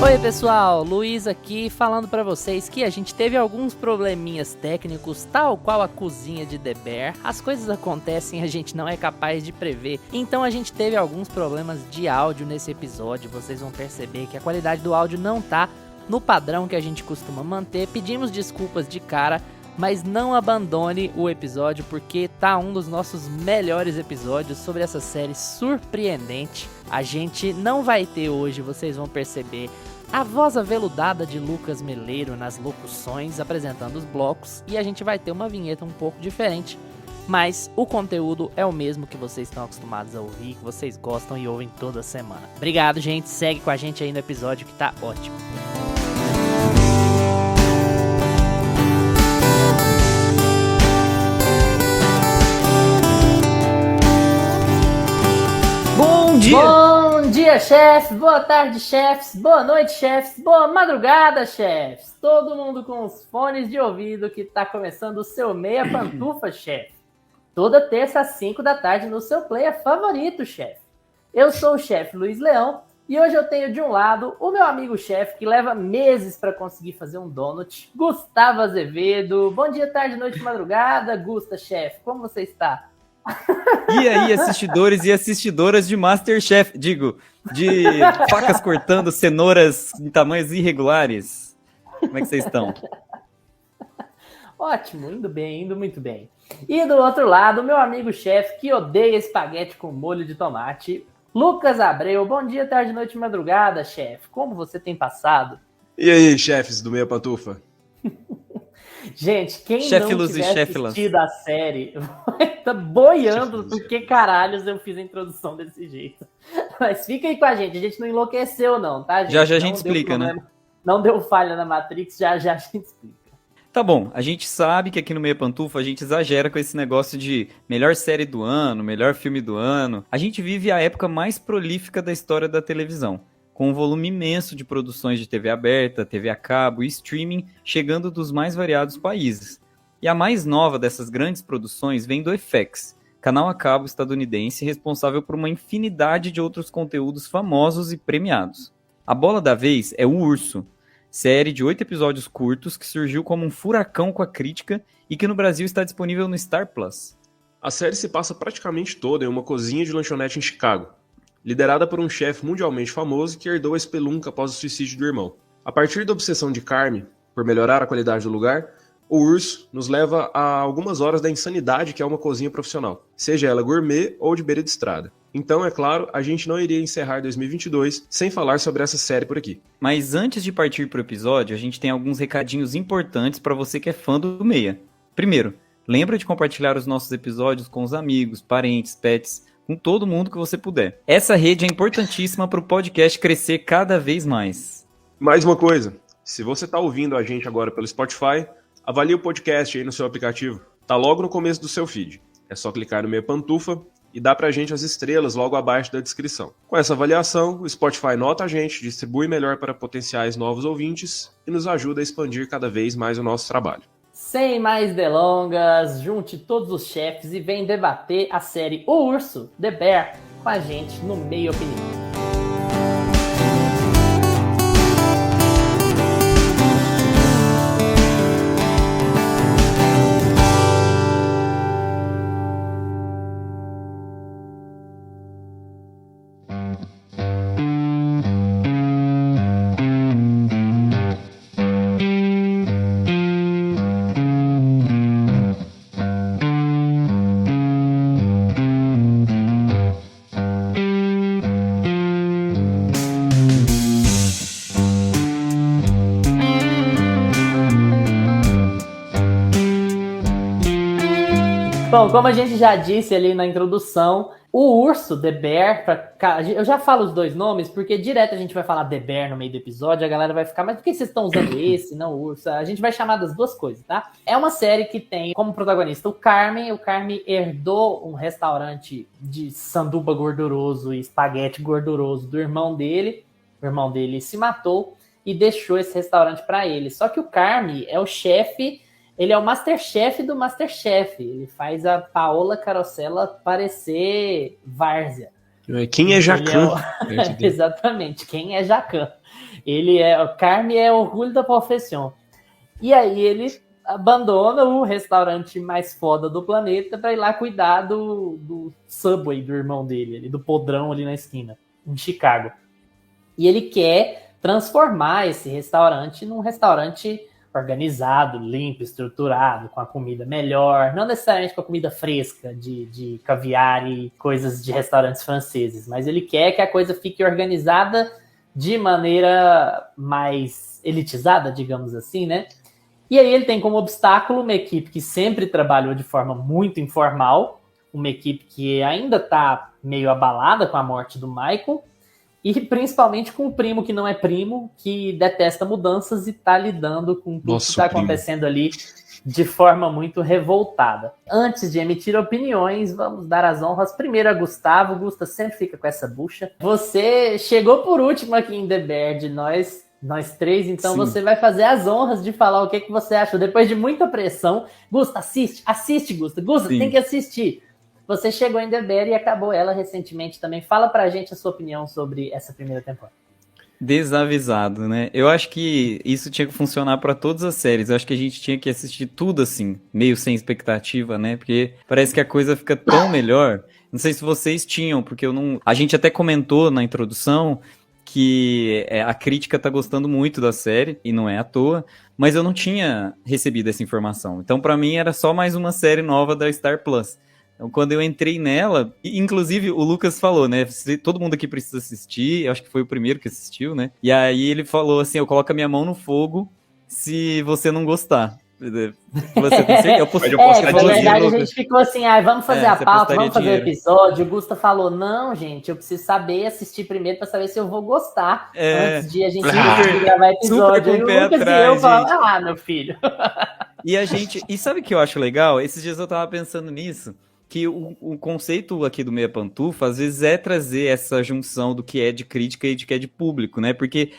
Oi pessoal, Luiz aqui falando pra vocês que a gente teve alguns probleminhas técnicos, tal qual a cozinha de The Bear. As coisas acontecem e a gente não é capaz de prever, então a gente teve alguns problemas de áudio nesse episódio. Vocês vão perceber que a qualidade do áudio não tá no padrão que a gente costuma manter. Pedimos desculpas de cara, mas não abandone o episódio porque tá um dos nossos melhores episódios sobre essa série surpreendente. A gente não vai ter hoje, vocês vão perceber, a voz aveludada de Lucas Meleiro nas locuções, apresentando os blocos, e a gente vai ter uma vinheta um pouco diferente, mas o conteúdo é o mesmo que vocês estão acostumados a ouvir, que vocês gostam e ouvem toda semana. Obrigado, gente, segue com a gente aí no episódio que tá ótimo. Bom dia! Bom dia, chefe! Boa tarde, chefes! Boa noite, chefes! Boa madrugada, chefes! Todo mundo com os fones de ouvido que tá começando o seu Meia Pantufa, chefe! Toda terça às 5 da tarde no seu player favorito, chefe! Eu sou o chefe Luiz Leão e hoje eu tenho de um lado o meu amigo chefe que leva meses para conseguir fazer um donut, Gustavo Azevedo. Bom dia, tarde, noite, madrugada, Gusta, chefe! Como você está? E aí, assistidores e assistidoras de Masterchef, digo, de facas cortando cenouras em tamanhos irregulares. Como é que vocês estão? Ótimo, indo bem, indo muito bem. E do outro lado, meu amigo chefe que odeia espaguete com molho de tomate, Lucas Abreu. Bom dia, tarde, noite, madrugada, chefe. Como você tem passado? E aí, chefes do Meia Pantufa? Gente, quem Chefe não tiver assistido a série tá boiando porque caralhos eu fiz a introdução desse jeito. Mas fica aí com a gente não enlouqueceu não, tá, gente? Já a não gente explica, né? Não deu falha na Matrix, já a gente explica. Tá bom, a gente sabe que aqui no Meia Pantufa a gente exagera com esse negócio de melhor série do ano, melhor filme do ano. A gente vive a época mais prolífica da história da televisão, com um volume imenso de produções de TV aberta, TV a cabo e streaming chegando dos mais variados países. E a mais nova dessas grandes produções vem do FX, canal a cabo estadunidense responsável por uma infinidade de outros conteúdos famosos e premiados. A bola da vez é O Urso, série de 8 episódios curtos que surgiu como um furacão com a crítica e que no Brasil está disponível no Star Plus. A série se passa praticamente toda em uma cozinha de lanchonete em Chicago, liderada por um chefe mundialmente famoso que herdou a espelunca após o suicídio do irmão. A partir da obsessão de Carme por melhorar a qualidade do lugar, O Urso nos leva a algumas horas da insanidade que é uma cozinha profissional, seja ela gourmet ou de beira de estrada. Então, é claro, a gente não iria encerrar 2022 sem falar sobre essa série por aqui. Mas antes de partir para o episódio, a gente tem alguns recadinhos importantes para você que é fã do Meia. Primeiro, lembra de compartilhar os nossos episódios com os amigos, parentes, pets, com todo mundo que você puder. Essa rede é importantíssima para o podcast crescer cada vez mais. Mais uma coisa, se você está ouvindo a gente agora pelo Spotify, avalie o podcast aí no seu aplicativo. Tá logo no começo do seu feed. É só clicar no Meia Pantufa e dá pra gente as estrelas logo abaixo da descrição. Com essa avaliação, o Spotify nota a gente, distribui melhor para potenciais novos ouvintes e nos ajuda a expandir cada vez mais o nosso trabalho. Sem mais delongas, junte todos os chefes e vem debater a série O Urso, The Bear, com a gente no Meia Opinião. Bom, como a gente já disse ali na introdução, o Urso, The Bear, eu já falo os dois nomes, porque direto a gente vai falar The Bear no meio do episódio, a galera vai ficar, mas por que vocês estão usando esse, não o Urso? A gente vai chamar das duas coisas, tá? É uma série que tem como protagonista o Carmen herdou um restaurante de sanduba gorduroso e espaguete gorduroso do irmão dele, o irmão dele se matou e deixou esse restaurante para ele. Só que o Carmen é o chefe. Ele é o Masterchef do Masterchef. Ele faz a Paola Carosella parecer várzea. Quem é Jacan? Exatamente, quem é Jacan? O Carme é orgulho da profissão. E aí ele abandona o restaurante mais foda do planeta para ir lá cuidar do Subway do irmão dele, do podrão ali na esquina, em Chicago. E ele quer transformar esse restaurante num restaurante organizado, limpo, estruturado, com a comida melhor, não necessariamente com a comida fresca de caviar e coisas de restaurantes franceses, mas ele quer que a coisa fique organizada de maneira mais elitizada, digamos assim, né? E aí ele tem como obstáculo uma equipe que sempre trabalhou de forma muito informal, uma equipe que ainda está meio abalada com a morte do Michael, e principalmente com o primo que não é primo, que detesta mudanças e está lidando com tudo que está acontecendo ali de forma muito revoltada. Antes de emitir opiniões, vamos dar as honras primeiro a Gustavo. Gusta sempre fica com essa bucha. Você chegou por último aqui em The Bear de nós três, então sim, você vai fazer as honras de falar o que você achou. Depois de muita pressão, Gusta, assiste, Gusta, sim, tem que assistir. Você chegou em The Bear e acabou ela recentemente também. Fala pra gente a sua opinião sobre essa primeira temporada. Desavisado, né? Eu acho que isso tinha que funcionar pra todas as séries. Eu acho que a gente tinha que assistir tudo assim, meio sem expectativa, né? Porque parece que a coisa fica tão melhor. Não sei se vocês tinham, porque eu não... A gente até comentou na introdução que a crítica tá gostando muito da série, e não é à toa, mas eu não tinha recebido essa informação. Então, pra mim, era só mais uma série nova da Star Plus. Então, quando eu entrei nela, inclusive o Lucas falou, né, todo mundo aqui precisa assistir, eu acho que foi o primeiro que assistiu, né, e aí ele falou assim, eu coloco a minha mão no fogo se você não gostar. Você tem certeza? Eu posso na verdade a gente ficou assim, vamos fazer a pauta, vamos fazer o episódio. O Gusta falou, não, gente, eu preciso saber assistir primeiro pra saber se eu vou gostar antes de a gente gravar episódio. Super com o pé atrás, e eu falo, meu filho. E sabe o que eu acho legal? Esses dias eu tava pensando nisso, que o conceito aqui do Meia Pantufa, às vezes, é trazer essa junção do que é de crítica e de que é de público, né? Porque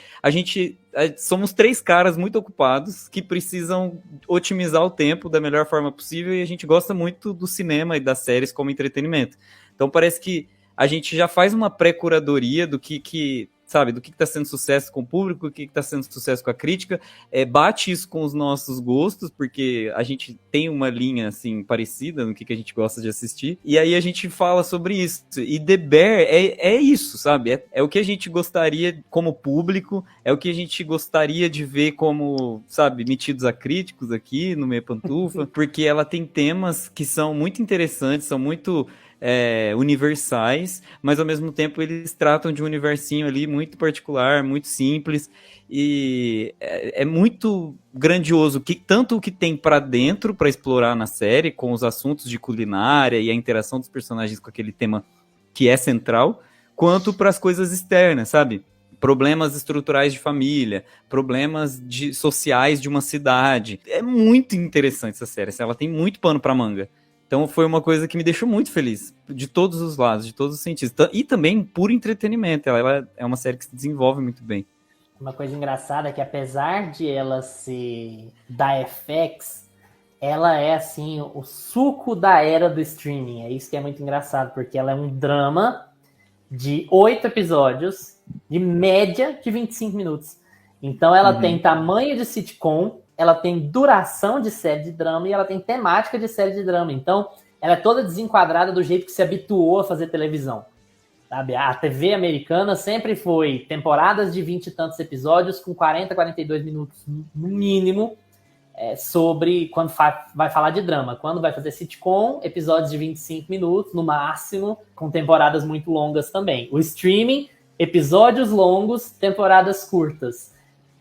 somos três caras muito ocupados que precisam otimizar o tempo da melhor forma possível e a gente gosta muito do cinema e das séries como entretenimento. Então parece que a gente já faz uma pré-curadoria do que sabe, do que está sendo sucesso com o público, o que está sendo sucesso com a crítica, bate isso com os nossos gostos, porque a gente tem uma linha, assim, parecida no que a gente gosta de assistir, e aí a gente fala sobre isso, e The Bear é isso, sabe, é o que a gente gostaria como público, é o que a gente gostaria de ver como, sabe, metidos a críticos aqui no Meia Pantufa, porque ela tem temas que são muito interessantes, são muito... universais, mas ao mesmo tempo eles tratam de um universinho ali muito particular, muito simples, e é muito grandioso, tanto o que tem pra dentro para explorar na série, com os assuntos de culinária e a interação dos personagens com aquele tema que é central, quanto para as coisas externas, sabe? Problemas estruturais de família, problemas sociais de uma cidade. É muito interessante essa série, ela tem muito pano pra manga. Então foi uma coisa que me deixou muito feliz, de todos os lados, de todos os sentidos. E também puro entretenimento, ela é uma série que se desenvolve muito bem. Uma coisa engraçada é que apesar de ela ser da FX, ela é assim, o suco da era do streaming. É isso que é muito engraçado, porque ela é um drama de 8 episódios, de média de 25 minutos. Então ela tem tamanho de sitcom, ela tem duração de série de drama e ela tem temática de série de drama. Então, ela é toda desenquadrada do jeito que se habituou a fazer televisão. Sabe? A TV americana sempre foi temporadas de 20 e tantos episódios com 40, 42 minutos no mínimo sobre quando vai falar de drama. Quando vai fazer sitcom, episódios de 25 minutos no máximo, com temporadas muito longas também. O streaming, episódios longos, temporadas curtas.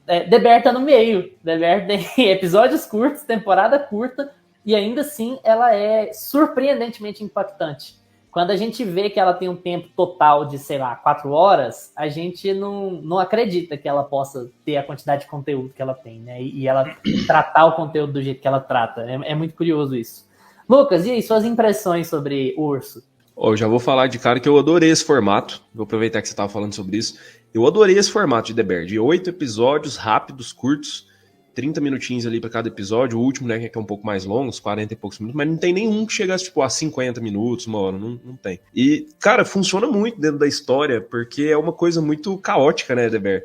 The Bear tá no meio. The Bear tem episódios curtos, temporada curta, e ainda assim ela é surpreendentemente impactante. Quando a gente vê que ela tem um tempo total de, 4 horas, a gente não acredita que ela possa ter a quantidade de conteúdo que ela tem, né? E ela tratar o conteúdo do jeito que ela trata. É muito curioso isso. Lucas, e aí, suas impressões sobre o Urso? Eu já vou falar de cara que eu adorei esse formato. Vou aproveitar que você estava falando sobre isso. Eu adorei esse formato de The Bear, de 8 episódios rápidos, curtos, 30 minutinhos ali para cada episódio. O último, né, que é um pouco mais longo, uns 40 e poucos minutos, mas não tem nenhum que chegasse a 50 minutos, uma hora, não tem. E, cara, funciona muito dentro da história, porque é uma coisa muito caótica, né, The Bear?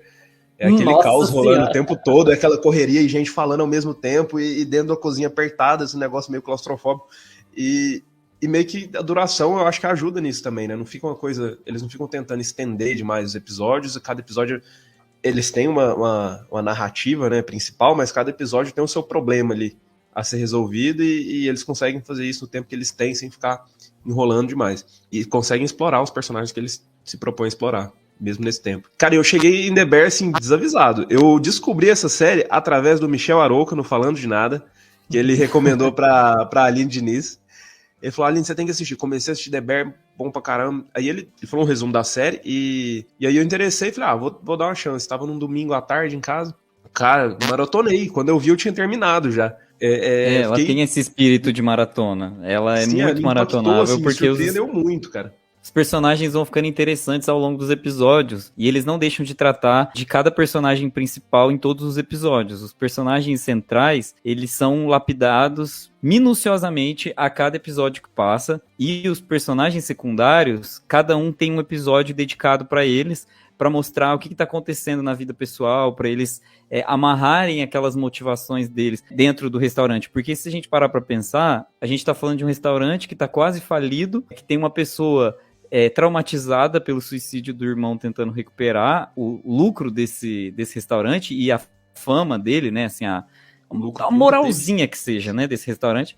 É aquele Nossa caos rolando Senhora. o tempo todo, é aquela correria e gente falando ao mesmo tempo e dentro da cozinha apertada, esse negócio meio claustrofóbico. E meio que a duração eu acho que ajuda nisso também, né? Não fica uma coisa. Eles não ficam tentando estender demais os episódios, e cada episódio eles têm uma narrativa, né, principal, mas cada episódio tem o seu problema ali a ser resolvido e eles conseguem fazer isso no tempo que eles têm sem ficar enrolando demais. E conseguem explorar os personagens que eles se propõem a explorar, mesmo nesse tempo. Cara, eu cheguei em The Bear, assim, desavisado. Eu descobri essa série através do Michel Arouca, no Falando de Nada, que ele recomendou pra Aline Diniz. Ele falou, Aline, você tem que assistir. Comecei a assistir The Bear, bom pra caramba. Aí ele falou um resumo da série e aí eu interessei e falei, vou dar uma chance. Tava num domingo à tarde em casa. Cara, maratonei. Quando eu vi, eu tinha terminado já. Ela tem esse espírito de maratona. Ela é Sim, muito maratonável, assim, porque me surpreendeu muito, cara. os personagens vão ficando interessantes ao longo dos episódios. E eles não deixam de tratar de cada personagem principal em todos os episódios. Os personagens centrais, eles são lapidados minuciosamente a cada episódio que passa. E os personagens secundários, cada um tem um episódio dedicado para eles, para mostrar o que está acontecendo na vida pessoal, para eles amarrarem aquelas motivações deles dentro do restaurante. Porque se a gente parar para pensar, a gente está falando de um restaurante que está quase falido, que tem uma pessoa traumatizada pelo suicídio do irmão tentando recuperar o lucro desse restaurante e a fama dele, né, assim, a moralzinha que seja, né, desse restaurante.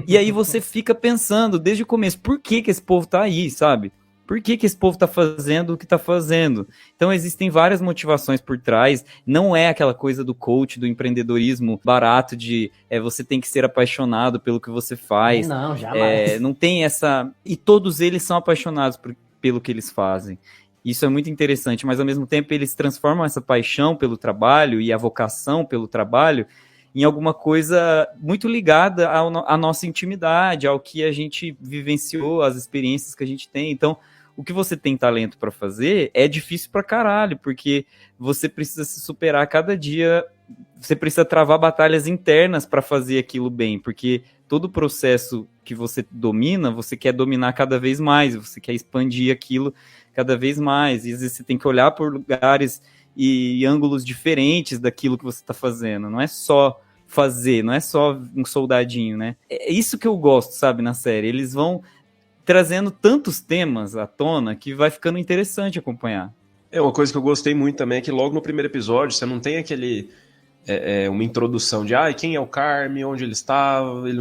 E aí você fica pensando desde o começo, por que esse povo tá aí, sabe? Por que esse povo tá fazendo o que tá fazendo? Então existem várias motivações por trás, não é aquela coisa do coach, do empreendedorismo barato de você tem que ser apaixonado pelo que você faz. Não, jamais. Não tem essa... E todos eles são apaixonados pelo que eles fazem. Isso é muito interessante, mas ao mesmo tempo eles transformam essa paixão pelo trabalho e a vocação pelo trabalho em alguma coisa muito ligada à nossa intimidade, ao que a gente vivenciou, às experiências que a gente tem. Então, o que você tem talento para fazer é difícil pra caralho, porque você precisa se superar cada dia, você precisa travar batalhas internas para fazer aquilo bem, porque todo o processo que você domina, você quer dominar cada vez mais, você quer expandir aquilo cada vez mais, e às vezes você tem que olhar por lugares e ângulos diferentes daquilo que você está fazendo, não é só fazer, não é só um soldadinho, né? É isso que eu gosto, sabe, na série, eles vão trazendo tantos temas à tona que vai ficando interessante acompanhar. Uma coisa que eu gostei muito também é que logo no primeiro episódio você não tem aquele uma introdução de quem é o Carme, onde ele estava, ele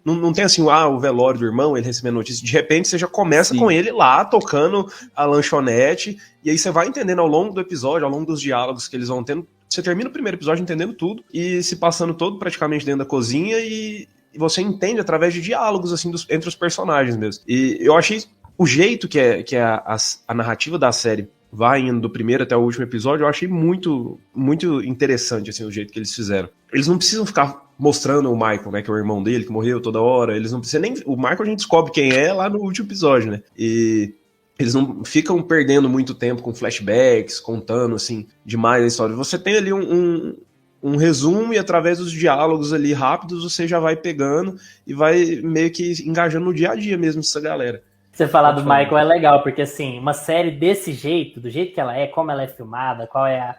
não tem assim, o velório do irmão, ele recebendo notícia, de repente você já começa com ele lá, tocando a lanchonete, e aí você vai entendendo ao longo do episódio, ao longo dos diálogos que eles vão tendo, você termina o primeiro episódio entendendo tudo, e se passando todo praticamente dentro da cozinha, e você entende através de diálogos, assim, entre os personagens mesmo. E eu achei o jeito que a narrativa da série vai indo do primeiro até o último episódio, eu achei muito, muito interessante, assim, o jeito que eles fizeram. Eles não precisam ficar mostrando o Michael, né, que é o irmão dele, que morreu toda hora, eles não precisam nem... O Michael a gente descobre quem é lá no último episódio, né, e eles não ficam perdendo muito tempo com flashbacks, contando, assim, demais a história. Você tem ali um resumo e através dos diálogos ali rápidos você já vai pegando e vai meio que engajando no dia a dia mesmo dessa galera. Você falar do Michael é legal, porque assim, uma série desse jeito, do jeito que ela é, como ela é filmada, qual é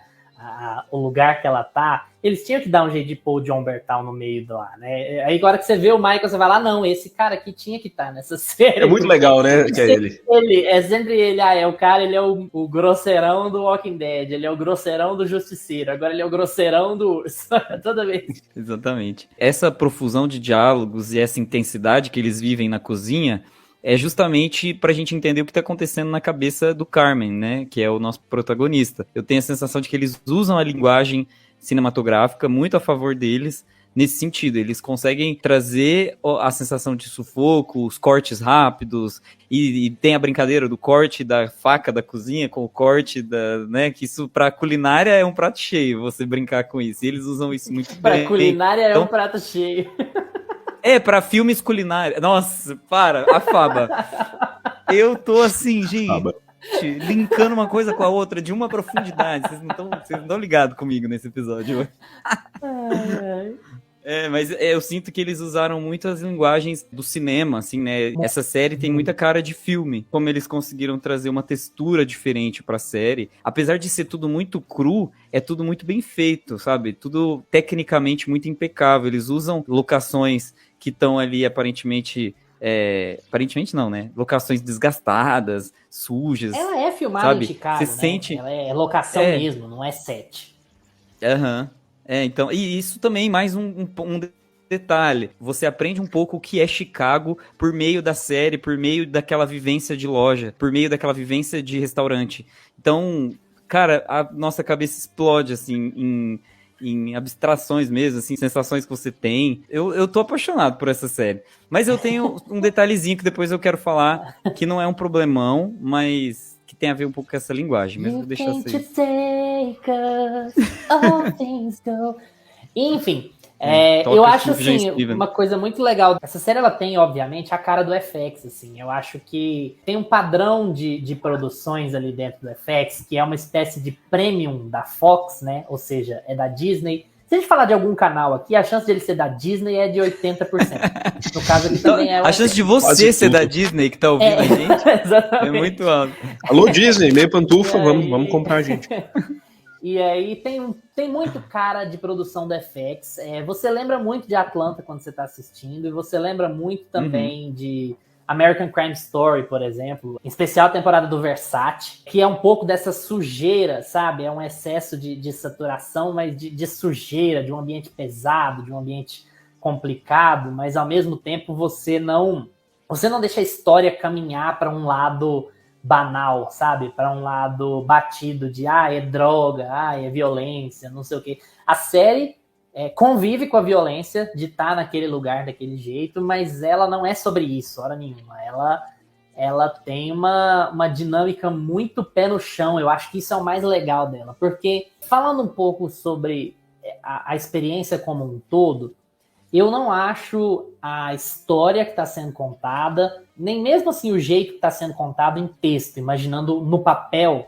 o lugar que ela tá, eles tinham que dar um jeito de pôr o John Bertal no meio do lá, né? Aí agora que você vê o Michael, você vai lá, não, esse cara aqui tinha que estar nessa série. É muito legal, né, que é ele. É sempre ele, é o cara, ele é o grosseirão do Walking Dead, ele é o grosseirão do Justiceiro, agora ele é o grosseirão do Urso, toda vez. Exatamente. Essa profusão de diálogos e essa intensidade que eles vivem na cozinha é justamente pra gente entender o que tá acontecendo na cabeça do Carmen, né, que é o nosso protagonista. Eu tenho a sensação de que eles usam a linguagem cinematográfica muito a favor deles nesse sentido. Eles conseguem trazer a sensação de sufoco, os cortes rápidos, e tem a brincadeira do corte da faca da cozinha com o corte né, que isso pra culinária é um prato cheio, você brincar com isso. E eles usam isso muito bem. Pra culinária então, é um prato cheio. Pra filmes culinários. Nossa, a Faba. Eu tô assim, gente, linkando uma coisa com a outra de uma profundidade. Vocês não estão ligados comigo nesse episódio. Mas eu sinto que eles usaram muito as linguagens do cinema, assim, né? Essa série tem muita cara de filme. Como eles conseguiram trazer uma textura diferente pra série. Apesar de ser tudo muito cru, é tudo muito bem feito, sabe? Tudo tecnicamente muito impecável. Eles usam locações que estão ali aparentemente... aparentemente não, né? Locações desgastadas, sujas. Ela é filmada sabe? em Chicago, Você né? sente... Ela é locação mesmo, não é set. Aham. Então, e isso também, mais um detalhe. Você aprende um pouco o que é Chicago por meio da série, por meio daquela vivência de loja, por meio daquela vivência de restaurante. Então, cara, a nossa cabeça explode, assim, em abstrações mesmo, assim, sensações que você tem. Eu tô apaixonado por essa série. Mas eu tenho um detalhezinho que depois eu quero falar, que não é um problemão, mas que tem a ver um pouco com essa linguagem. Mas eu vou deixar isso aí. Enfim, Toca eu acho Sufjan assim, Stevens. uma coisa muito legal. Essa série ela tem, obviamente, a cara do FX, assim. Eu acho que tem um padrão de produções ali dentro do FX, que é uma espécie de premium da Fox, né? Ou seja, é da Disney. Se a gente falar de algum canal aqui, a chance de ele ser da Disney é de 80%. No caso aqui também é... A chance de você ser da Disney que tá ouvindo a gente é muito alta. Alô, Disney, meia pantufa, vamos comprar a gente. E aí tem muito cara de produção do FX. Você lembra muito de Atlanta quando você está assistindo, e você lembra muito também de American Crime Story, por exemplo. Em especial a temporada do Versace, que é um pouco dessa sujeira, sabe? É um excesso de saturação, mas de sujeira, de um ambiente pesado, de um ambiente complicado, mas ao mesmo tempo você não deixa a história caminhar para um lado banal, sabe? Para um lado batido de é droga, é violência, não sei o quê. A série convive com a violência de estar naquele lugar, daquele jeito, mas ela não é sobre isso, hora nenhuma. Ela tem uma dinâmica muito pé no chão. Eu acho que isso é o mais legal dela, porque falando um pouco sobre a experiência como um todo, eu não acho a história que está sendo contada, nem mesmo assim o jeito que está sendo contado em texto, imaginando no papel,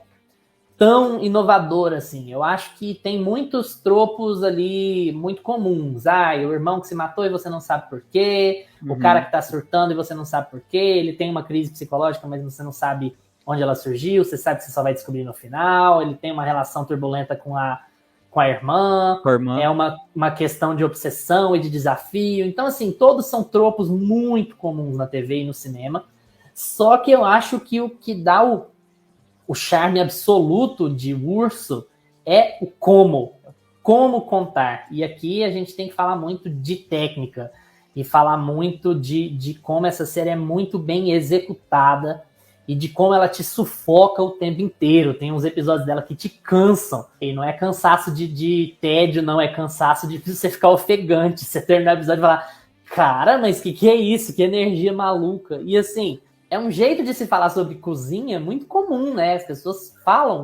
tão inovador assim. Eu acho que tem muitos tropos ali muito comuns. O irmão que se matou e você não sabe por quê, o cara que está surtando e você não sabe por quê, ele tem uma crise psicológica, mas você não sabe onde ela surgiu, você sabe que você só vai descobrir no final, ele tem uma relação turbulenta com a irmã, é uma questão de obsessão e de desafio. Então, assim, todos são tropos muito comuns na TV e no cinema, só que eu acho que o que dá o charme absoluto de Urso é o como contar. E aqui a gente tem que falar muito de técnica e falar muito de como essa série é muito bem executada e de como ela te sufoca o tempo inteiro. Tem uns episódios dela que te cansam. E não é cansaço de tédio, não. É cansaço de você ficar ofegante. Você terminar o episódio e falar, cara, mas que é isso? Que energia maluca. E assim, é um jeito de se falar sobre cozinha muito comum, né? As pessoas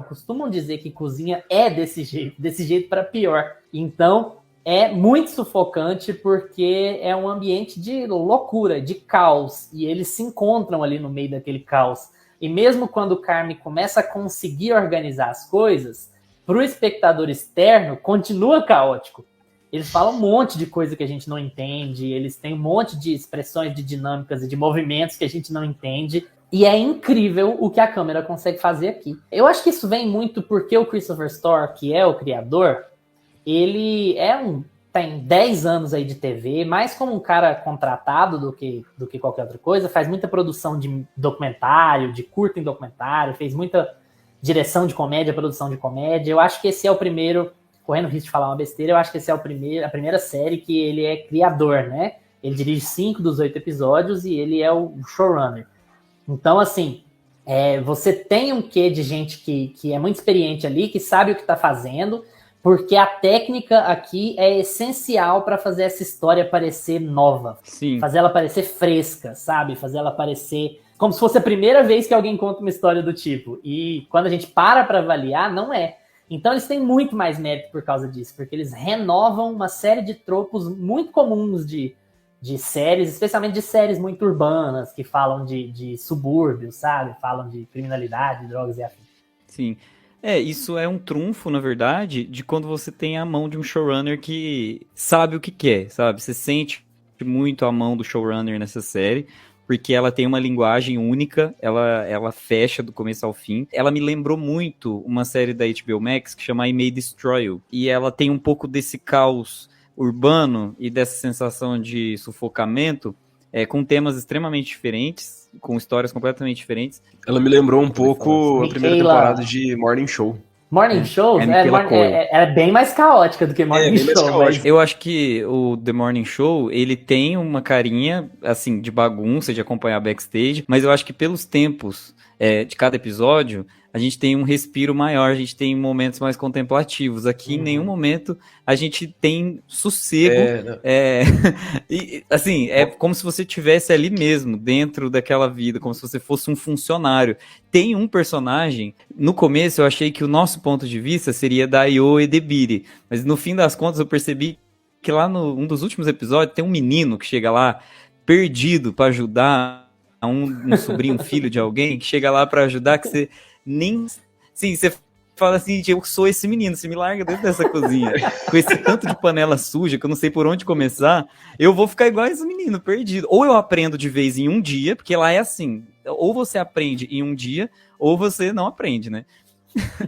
costumam dizer que cozinha é desse jeito para pior. Então, é muito sufocante porque é um ambiente de loucura, de caos. E eles se encontram ali no meio daquele caos. E mesmo quando o Carme começa a conseguir organizar as coisas, para o espectador externo, continua caótico. Eles falam um monte de coisa que a gente não entende, eles têm um monte de expressões, de dinâmicas e de movimentos que a gente não entende. E é incrível o que a câmera consegue fazer aqui. Eu acho que isso vem muito porque o Christopher Storer, que é o criador, ele tem 10 anos aí de TV, mais como um cara contratado do que qualquer outra coisa, faz muita produção de documentário, de curta em documentário, fez muita direção de comédia, produção de comédia. Eu acho que esse é o primeiro, correndo o risco de falar uma besteira, eu acho que esse é a primeira série que ele é criador, né? Ele dirige 5 dos 8 episódios e ele é o showrunner. Então, assim, você tem um quê de gente que é muito experiente ali, que sabe o que está fazendo, porque a técnica aqui é essencial para fazer essa história parecer nova. Sim. Fazer ela parecer fresca, sabe? Fazer ela parecer como se fosse a primeira vez que alguém conta uma história do tipo. E quando a gente para avaliar, não é. Então eles têm muito mais mérito por causa disso, porque eles renovam uma série de tropos muito comuns de séries, especialmente de séries muito urbanas, que falam de subúrbios, sabe? Falam de criminalidade, drogas e afins. Sim. Isso é um trunfo, na verdade, de quando você tem a mão de um showrunner que sabe o que quer, sabe? Você sente muito a mão do showrunner nessa série, porque ela tem uma linguagem única, ela fecha do começo ao fim. Ela me lembrou muito uma série da HBO Max que chama I May Destroy You, e ela tem um pouco desse caos urbano e dessa sensação de sufocamento, com temas extremamente diferentes, com histórias completamente diferentes. Ela me lembrou um pouco a primeira temporada de Morning Show. Morning Show é bem mais caótica do que Morning Show. Mas... Eu acho que o The Morning Show, ele tem uma carinha, assim, de bagunça, de acompanhar backstage, mas eu acho que pelos tempos de cada episódio, a gente tem um respiro maior, a gente tem momentos mais contemplativos. Aqui, em nenhum momento, a gente tem sossego. E, assim, é como se você estivesse ali mesmo, dentro daquela vida, como se você fosse um funcionário. Tem um personagem, no começo eu achei que o nosso ponto de vista seria da Ayo Edebiri, mas no fim das contas eu percebi que lá um dos últimos episódios tem um menino que chega lá perdido para ajudar um sobrinho, um filho de alguém, que chega lá para ajudar, que você nem... Sim, você fala assim, eu sou esse menino, você me larga dentro dessa cozinha, com esse tanto de panela suja, que eu não sei por onde começar, eu vou ficar igual esse menino, perdido. Ou eu aprendo de vez em um dia, porque lá é assim, ou você aprende em um dia, ou você não aprende, né?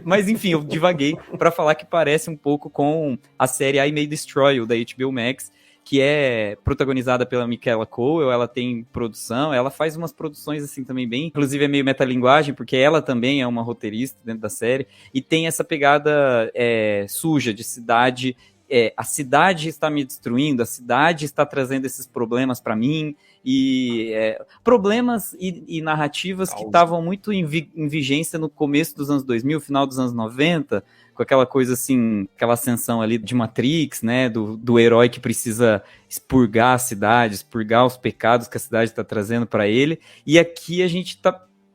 Mas enfim, eu divaguei para falar que parece um pouco com a série I May Destroy You, da HBO Max, que é protagonizada pela Michaela Coel. Ela tem produção, ela faz umas produções assim também bem, inclusive é meio metalinguagem, porque ela também é uma roteirista dentro da série, e tem essa pegada suja de cidade, a cidade está me destruindo, a cidade está trazendo esses problemas para mim, e problemas e narrativas que estavam muito em vigência no começo dos anos 2000, final dos anos 90, com aquela coisa assim, aquela ascensão ali de Matrix, né, do herói que precisa expurgar a cidade, expurgar os pecados que a cidade está trazendo para ele, e aqui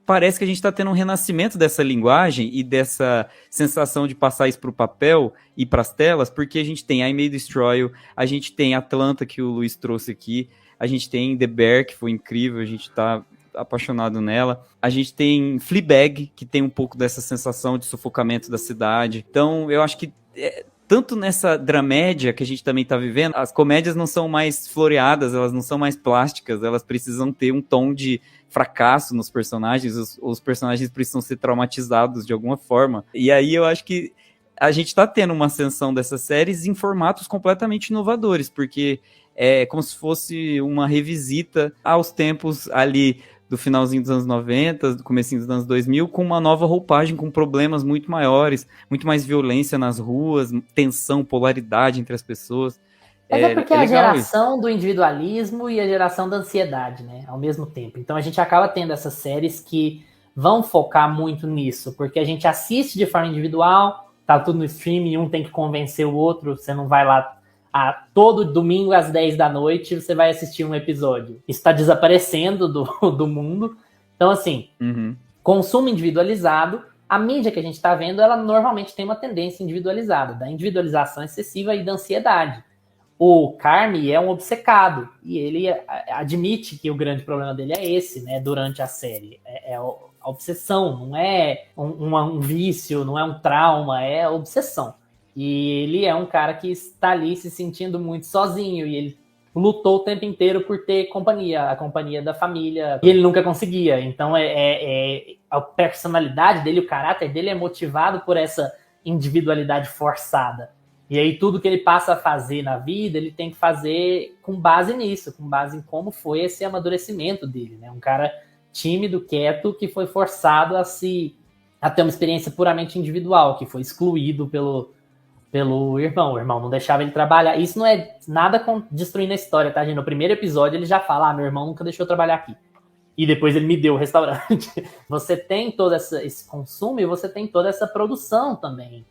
parece que a gente está tendo um renascimento dessa linguagem e dessa sensação de passar isso para o papel e para as telas, porque a gente tem I May Destroy You, a gente tem Atlanta, que o Luiz trouxe aqui, a gente tem The Bear, que foi incrível, a gente está apaixonado nela. A gente tem Fleabag, que tem um pouco dessa sensação de sufocamento da cidade. Então, eu acho que tanto nessa dramédia que a gente também tá vivendo, as comédias não são mais floreadas, elas não são mais plásticas, elas precisam ter um tom de fracasso nos personagens, os personagens precisam ser traumatizados de alguma forma. E aí eu acho que a gente tá tendo uma ascensão dessas séries em formatos completamente inovadores, porque é como se fosse uma revisita aos tempos ali do finalzinho dos anos 90, do comecinho dos anos 2000, com uma nova roupagem, com problemas muito maiores, muito mais violência nas ruas, tensão, polaridade entre as pessoas. Mas é porque é a geração do individualismo e a geração da ansiedade, né, ao mesmo tempo. Então a gente acaba tendo essas séries que vão focar muito nisso, porque a gente assiste de forma individual, tá tudo no streaming, um tem que convencer o outro, você não vai lá todo domingo às 10 da noite você vai assistir um episódio. Isso está desaparecendo do mundo. Então, assim, consumo individualizado, a mídia que a gente está vendo, ela normalmente tem uma tendência individualizada, da individualização excessiva e da ansiedade. O Carme é um obcecado, e ele admite que o grande problema dele é esse, né, durante a série. É a obsessão, não é um vício, não é um trauma, é a obsessão. E ele é um cara que está ali se sentindo muito sozinho, e ele lutou o tempo inteiro por ter companhia, a companhia da família, e ele nunca conseguia. Então a personalidade dele, o caráter dele é motivado por essa individualidade forçada. E aí tudo que ele passa a fazer na vida, ele tem que fazer com base nisso, com base em como foi esse amadurecimento dele, né? Um cara tímido, quieto, que foi forçado a ter uma experiência puramente individual, que foi excluído pelo irmão. O irmão não deixava ele trabalhar. Isso não é nada destruindo a história, tá, gente? No primeiro episódio ele já fala, meu irmão nunca deixou eu trabalhar aqui. E depois ele me deu o restaurante. Você tem todo esse consumo e você tem toda essa produção também.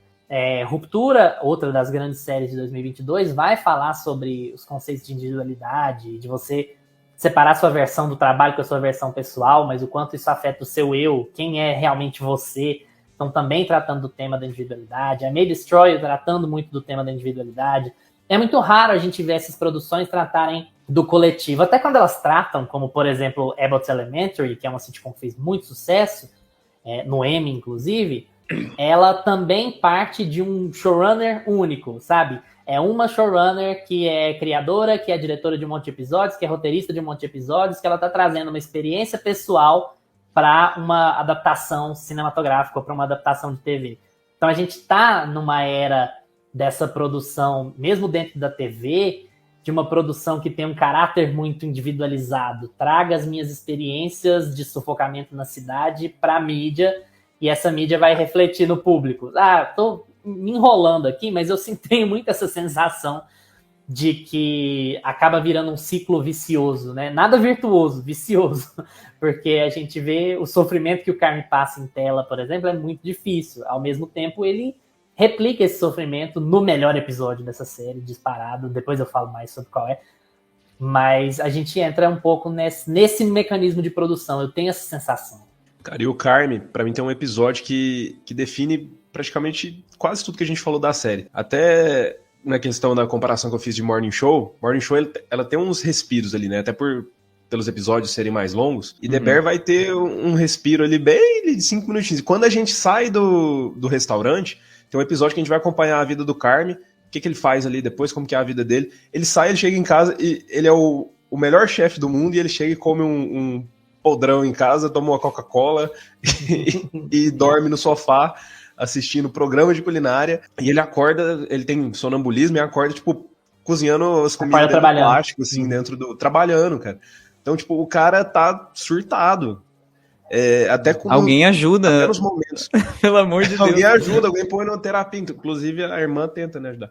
Ruptura, outra das grandes séries de 2022, vai falar sobre os conceitos de individualidade, de você separar sua versão do trabalho com a sua versão pessoal, mas o quanto isso afeta o seu eu, quem é realmente você. Estão também tratando do tema da individualidade. A May Destroy tratando muito do tema da individualidade. É muito raro a gente ver essas produções tratarem do coletivo. Até quando elas tratam, como, por exemplo, Abbott's Elementary, que é uma sitcom que fez muito sucesso, no Emmy, inclusive, ela também parte de um showrunner único, sabe? É uma showrunner que é criadora, que é diretora de um monte de episódios, que é roteirista de um monte de episódios, que ela tá trazendo uma experiência pessoal para uma adaptação cinematográfica ou para uma adaptação de TV. Então a gente tá numa era dessa produção, mesmo dentro da TV, de uma produção que tem um caráter muito individualizado. Traga as minhas experiências de sufocamento na cidade para a mídia, e essa mídia vai refletir no público. Tô me enrolando aqui, mas eu tenho muito essa sensação de que acaba virando um ciclo vicioso, né? Nada virtuoso, vicioso. Porque a gente vê o sofrimento que o Carme passa em tela, por exemplo, é muito difícil. Ao mesmo tempo, ele replica esse sofrimento no melhor episódio dessa série, disparado. Depois eu falo mais sobre qual é. Mas a gente entra um pouco nesse mecanismo de produção. Eu tenho essa sensação. Cara, e o Carme, pra mim, tem um episódio que define praticamente quase tudo que a gente falou da série. Até na questão da comparação que eu fiz de Morning Show, ela tem uns respiros ali, né? Até pelos episódios serem mais longos. E The Bear vai ter um respiro ali bem de 5 minutinhos. E quando a gente sai do restaurante, tem um episódio que a gente vai acompanhar a vida do Carme, o que ele faz ali depois, como que é a vida dele. Ele sai, ele chega em casa e ele é o melhor chefe do mundo, e ele chega e come um podrão em casa, toma uma Coca-Cola e dorme no sofá assistindo programa de culinária. E ele acorda, ele tem sonambulismo e acorda, tipo, cozinhando as comidas dentro do plástico, assim, trabalhando, cara. Então, tipo, o cara tá surtado. Até com alguém ajuda. Até nos momentos. Pelo amor de Deus. Alguém ajuda, alguém põe na terapia. Inclusive, a irmã tenta, né, ajudar.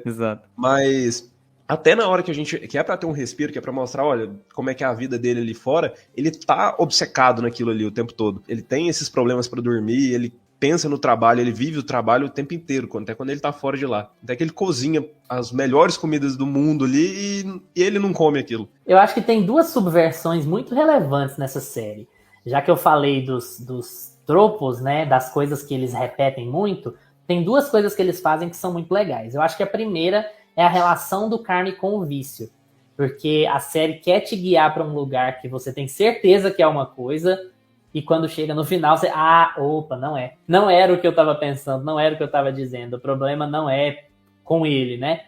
Exato. Mas até na hora que é pra ter um respiro, que é pra mostrar, olha, como é que é a vida dele ali fora, ele tá obcecado naquilo ali o tempo todo. Ele tem esses problemas pra dormir, ele pensa no trabalho, ele vive o trabalho o tempo inteiro, até quando ele tá fora de lá. Até que ele cozinha as melhores comidas do mundo ali e ele não come aquilo. Eu acho que tem duas subversões muito relevantes nessa série. Já que eu falei dos tropos, né, das coisas que eles repetem muito, tem duas coisas que eles fazem que são muito legais. Eu acho que a primeira é a relação do Carme com o vício. Porque a série quer te guiar para um lugar que você tem certeza que é uma coisa, e quando chega no final, você... opa, não é. Não era o que eu estava pensando, não era o que eu estava dizendo. O problema não é com ele, né?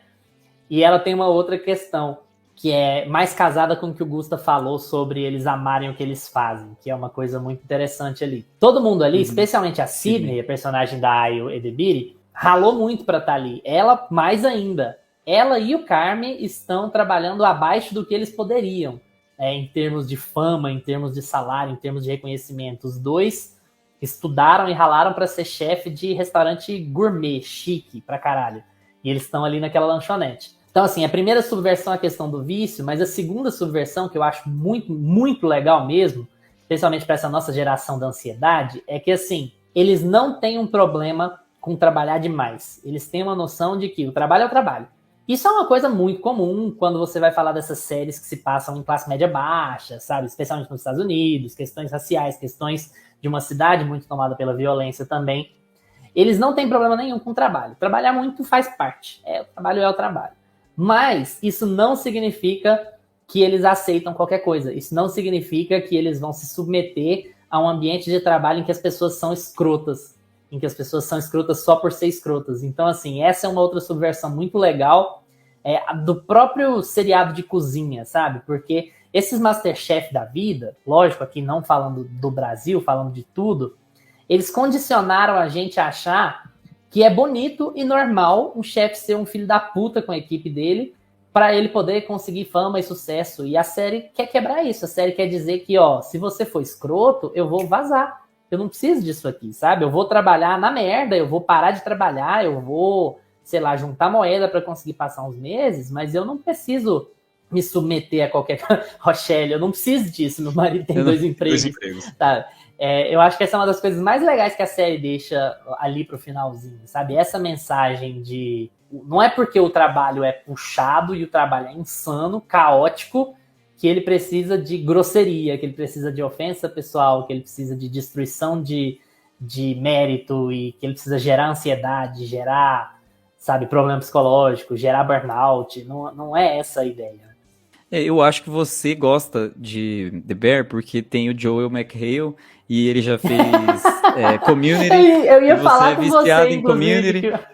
E ela tem uma outra questão, que é mais casada com o que o Gusta falou sobre eles amarem o que eles fazem, que é uma coisa muito interessante ali. Todo mundo ali, especialmente a Sydney, a personagem da Ayo Edebiri, ralou muito para estar ali. Ela, mais ainda. Ela e o Carme estão trabalhando abaixo do que eles poderiam, em termos de fama, em termos de salário, em termos de reconhecimento. Os dois estudaram e ralaram para ser chefe de restaurante gourmet, chique pra caralho. E eles estão ali naquela lanchonete. Então, assim, a primeira subversão é a questão do vício, mas a segunda subversão, que eu acho muito, muito legal mesmo, especialmente para essa nossa geração da ansiedade, é que, assim, eles não têm um problema com trabalhar demais. Eles têm uma noção de que o trabalho é o trabalho. Isso é uma coisa muito comum quando você vai falar dessas séries que se passam em classe média baixa, sabe? Especialmente nos Estados Unidos, questões raciais, questões de uma cidade muito tomada pela violência também. Eles não têm problema nenhum com o trabalho. Trabalhar muito faz parte. O trabalho é o trabalho. Mas isso não significa que eles aceitam qualquer coisa. Isso não significa que eles vão se submeter a um ambiente de trabalho em que as pessoas são escrotas. Em que as pessoas são escrotas só por ser escrotas. Então, assim, essa é uma outra subversão muito legal do próprio seriado de cozinha, sabe? Porque esses Masterchef da vida, lógico, aqui não falando do Brasil, falando de tudo, eles condicionaram a gente a achar que é bonito e normal um chefe ser um filho da puta com a equipe dele para ele poder conseguir fama e sucesso. E a série quer quebrar isso. A série quer dizer que, se você for escroto, eu vou vazar. Eu não preciso disso aqui, sabe? Eu vou trabalhar na merda, eu vou parar de trabalhar, eu vou, sei lá, juntar moeda para conseguir passar uns meses, mas eu não preciso me submeter a qualquer... Rochelle, eu não preciso disso, meu marido tem dois empregos. Tá? Eu acho que essa é uma das coisas mais legais que a série deixa ali pro finalzinho, sabe? Essa mensagem de... Não é porque o trabalho é puxado e o trabalho é insano, caótico, que ele precisa de grosseria, que ele precisa de ofensa pessoal, que ele precisa de destruição de mérito e que ele precisa gerar ansiedade, gerar, sabe, problema psicológico, gerar burnout. Não é essa a ideia. Eu acho que você gosta de The Bear porque tem o Joel McHale e ele já fez Community. Eu ia e você falar é com viciado você, em inclusive. Community.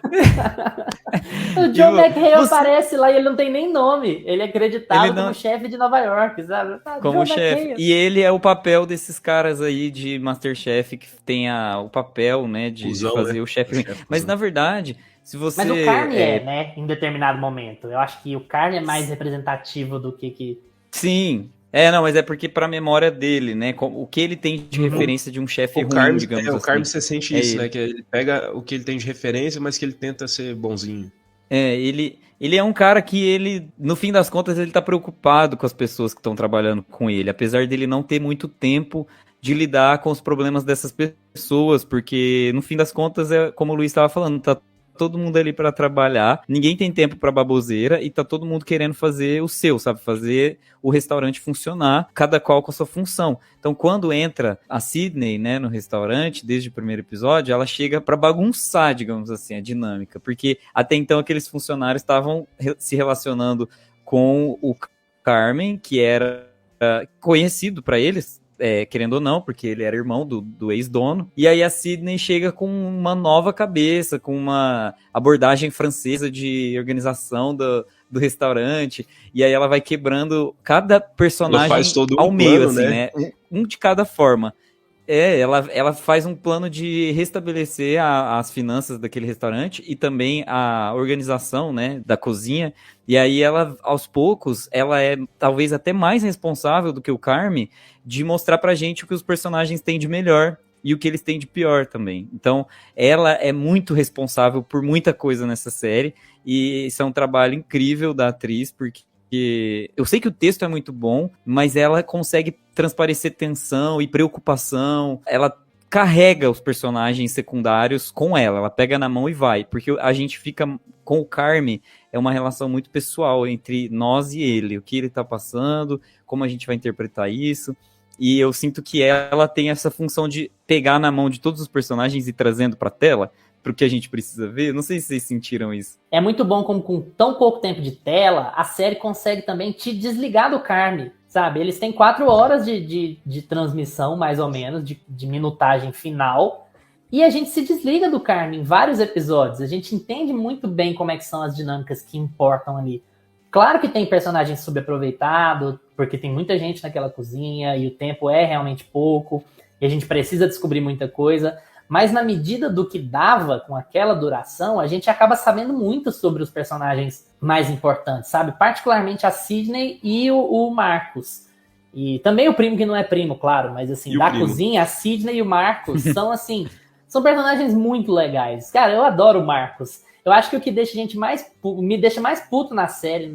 O John McHale Você- aparece lá e ele não tem nem nome. Ele é acreditado Ele não- como chefe de Nova York, sabe? Como John chefe. McHale. E ele é o papel desses caras aí de MasterChef que tem o papel, né, de Cusão, fazer né? o chefe O ruim. chefe Mas cuzão. na verdade, se você Mas o Carne né? Em determinado momento. Eu acho que o Carne é mais representativo do que... Sim. Não, mas é porque pra memória dele, né? O que ele tem de referência de um chefe O ruim, Carmen, digamos o assim. Carmen você sente É isso, ele. né? Que ele pega o que ele tem de referência, mas que ele tenta ser bonzinho. Ele é um cara que ele, no fim das contas, ele tá preocupado com as pessoas que estão trabalhando com ele, apesar dele não ter muito tempo de lidar com os problemas dessas pessoas, porque no fim das contas, como o Luiz estava falando, tá todo mundo ali para trabalhar, ninguém tem tempo para baboseira e tá todo mundo querendo fazer o seu, sabe? Fazer o restaurante funcionar, cada qual com a sua função. Então, quando entra a Sydney, né, no restaurante, desde o primeiro episódio, ela chega para bagunçar, digamos assim, a dinâmica, porque até então aqueles funcionários estavam se relacionando com o Carmen, que era conhecido para eles, querendo ou não, porque ele era irmão do ex-dono. E aí a Sydney chega com uma nova cabeça, com uma abordagem francesa de organização do restaurante. E aí ela vai quebrando cada personagem Ela faz todo ao um meio, plano, assim, né? né? Um de cada forma. Ela faz um plano de restabelecer as finanças daquele restaurante e também a organização, né, da cozinha. E aí ela, aos poucos, ela é talvez até mais responsável do que o Carme de mostrar pra gente o que os personagens têm de melhor e o que eles têm de pior também. Então, ela é muito responsável por muita coisa nessa série e isso é um trabalho incrível da atriz, porque eu sei que o texto é muito bom, mas ela consegue transparecer tensão e preocupação. Ela carrega os personagens secundários com ela pega na mão e vai, porque a gente fica com o Carme, é uma relação muito pessoal entre nós e ele, o que ele tá passando, como a gente vai interpretar isso, e eu sinto que ela tem essa função de pegar na mão de todos os personagens e trazendo pra tela, pro que a gente precisa ver. Não sei se vocês sentiram isso. É muito bom como com tão pouco tempo de tela, a série consegue também te desligar do Carme, sabe? Eles têm 4 horas de transmissão, mais ou menos, de minutagem final, e a gente se desliga do Carme em vários episódios. A gente entende muito bem como é que são as dinâmicas que importam ali. Claro que tem personagem subaproveitado, porque tem muita gente naquela cozinha, e o tempo é realmente pouco, e a gente precisa descobrir muita coisa, mas na medida do que dava com aquela duração, a gente acaba sabendo muito sobre os personagens mais importantes, sabe? Particularmente a Sydney e o Marcos. E também o primo que não é primo, claro, mas assim, da cozinha, a Sydney e o Marcos são assim, são personagens muito legais. Cara, eu adoro o Marcos. Eu acho que o que deixa a gente me deixa mais puto na série,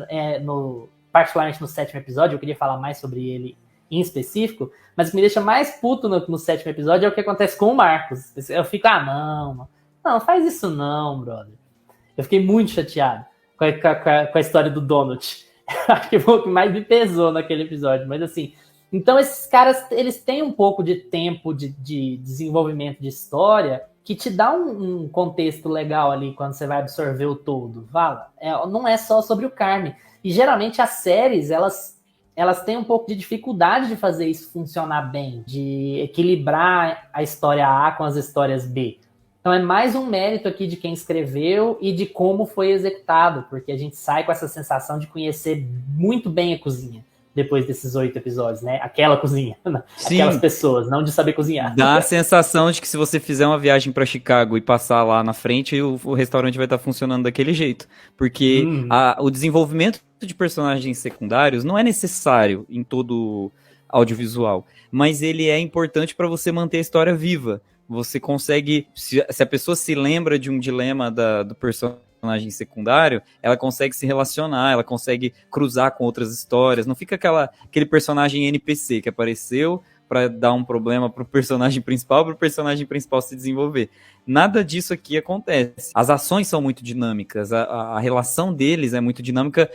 particularmente no 7º episódio, eu queria falar mais sobre ele em específico, mas o que me deixa mais puto no 7º episódio é o que acontece com o Marcos. Eu fico, não faz isso não, brother. Eu fiquei muito chateado com a história do Donut. Acho que foi o que mais me pesou naquele episódio, mas assim, então esses caras, eles têm um pouco de tempo de desenvolvimento de história que te dá um contexto legal ali quando você vai absorver o todo. Não é só sobre o Carme. E geralmente as séries, elas têm um pouco de dificuldade de fazer isso funcionar bem, de equilibrar a história A com as histórias B. Então é mais um mérito aqui de quem escreveu e de como foi executado, porque a gente sai com essa sensação de conhecer muito bem a cozinha depois desses 8 episódios, né? Aquela cozinha, aquelas pessoas, não de saber cozinhar. Dá a sensação de que se você fizer uma viagem para Chicago e passar lá na frente, o restaurante vai estar funcionando daquele jeito. Porque o desenvolvimento de personagens secundários não é necessário em todo audiovisual, mas ele é importante para você manter a história viva. Você consegue, se a pessoa se lembra de um dilema do personagem secundário, ela consegue se relacionar, ela consegue cruzar com outras histórias, não fica aquele personagem NPC que apareceu para dar um problema pro personagem principal se desenvolver. Nada disso aqui acontece. As ações são muito dinâmicas, a relação deles é muito dinâmica,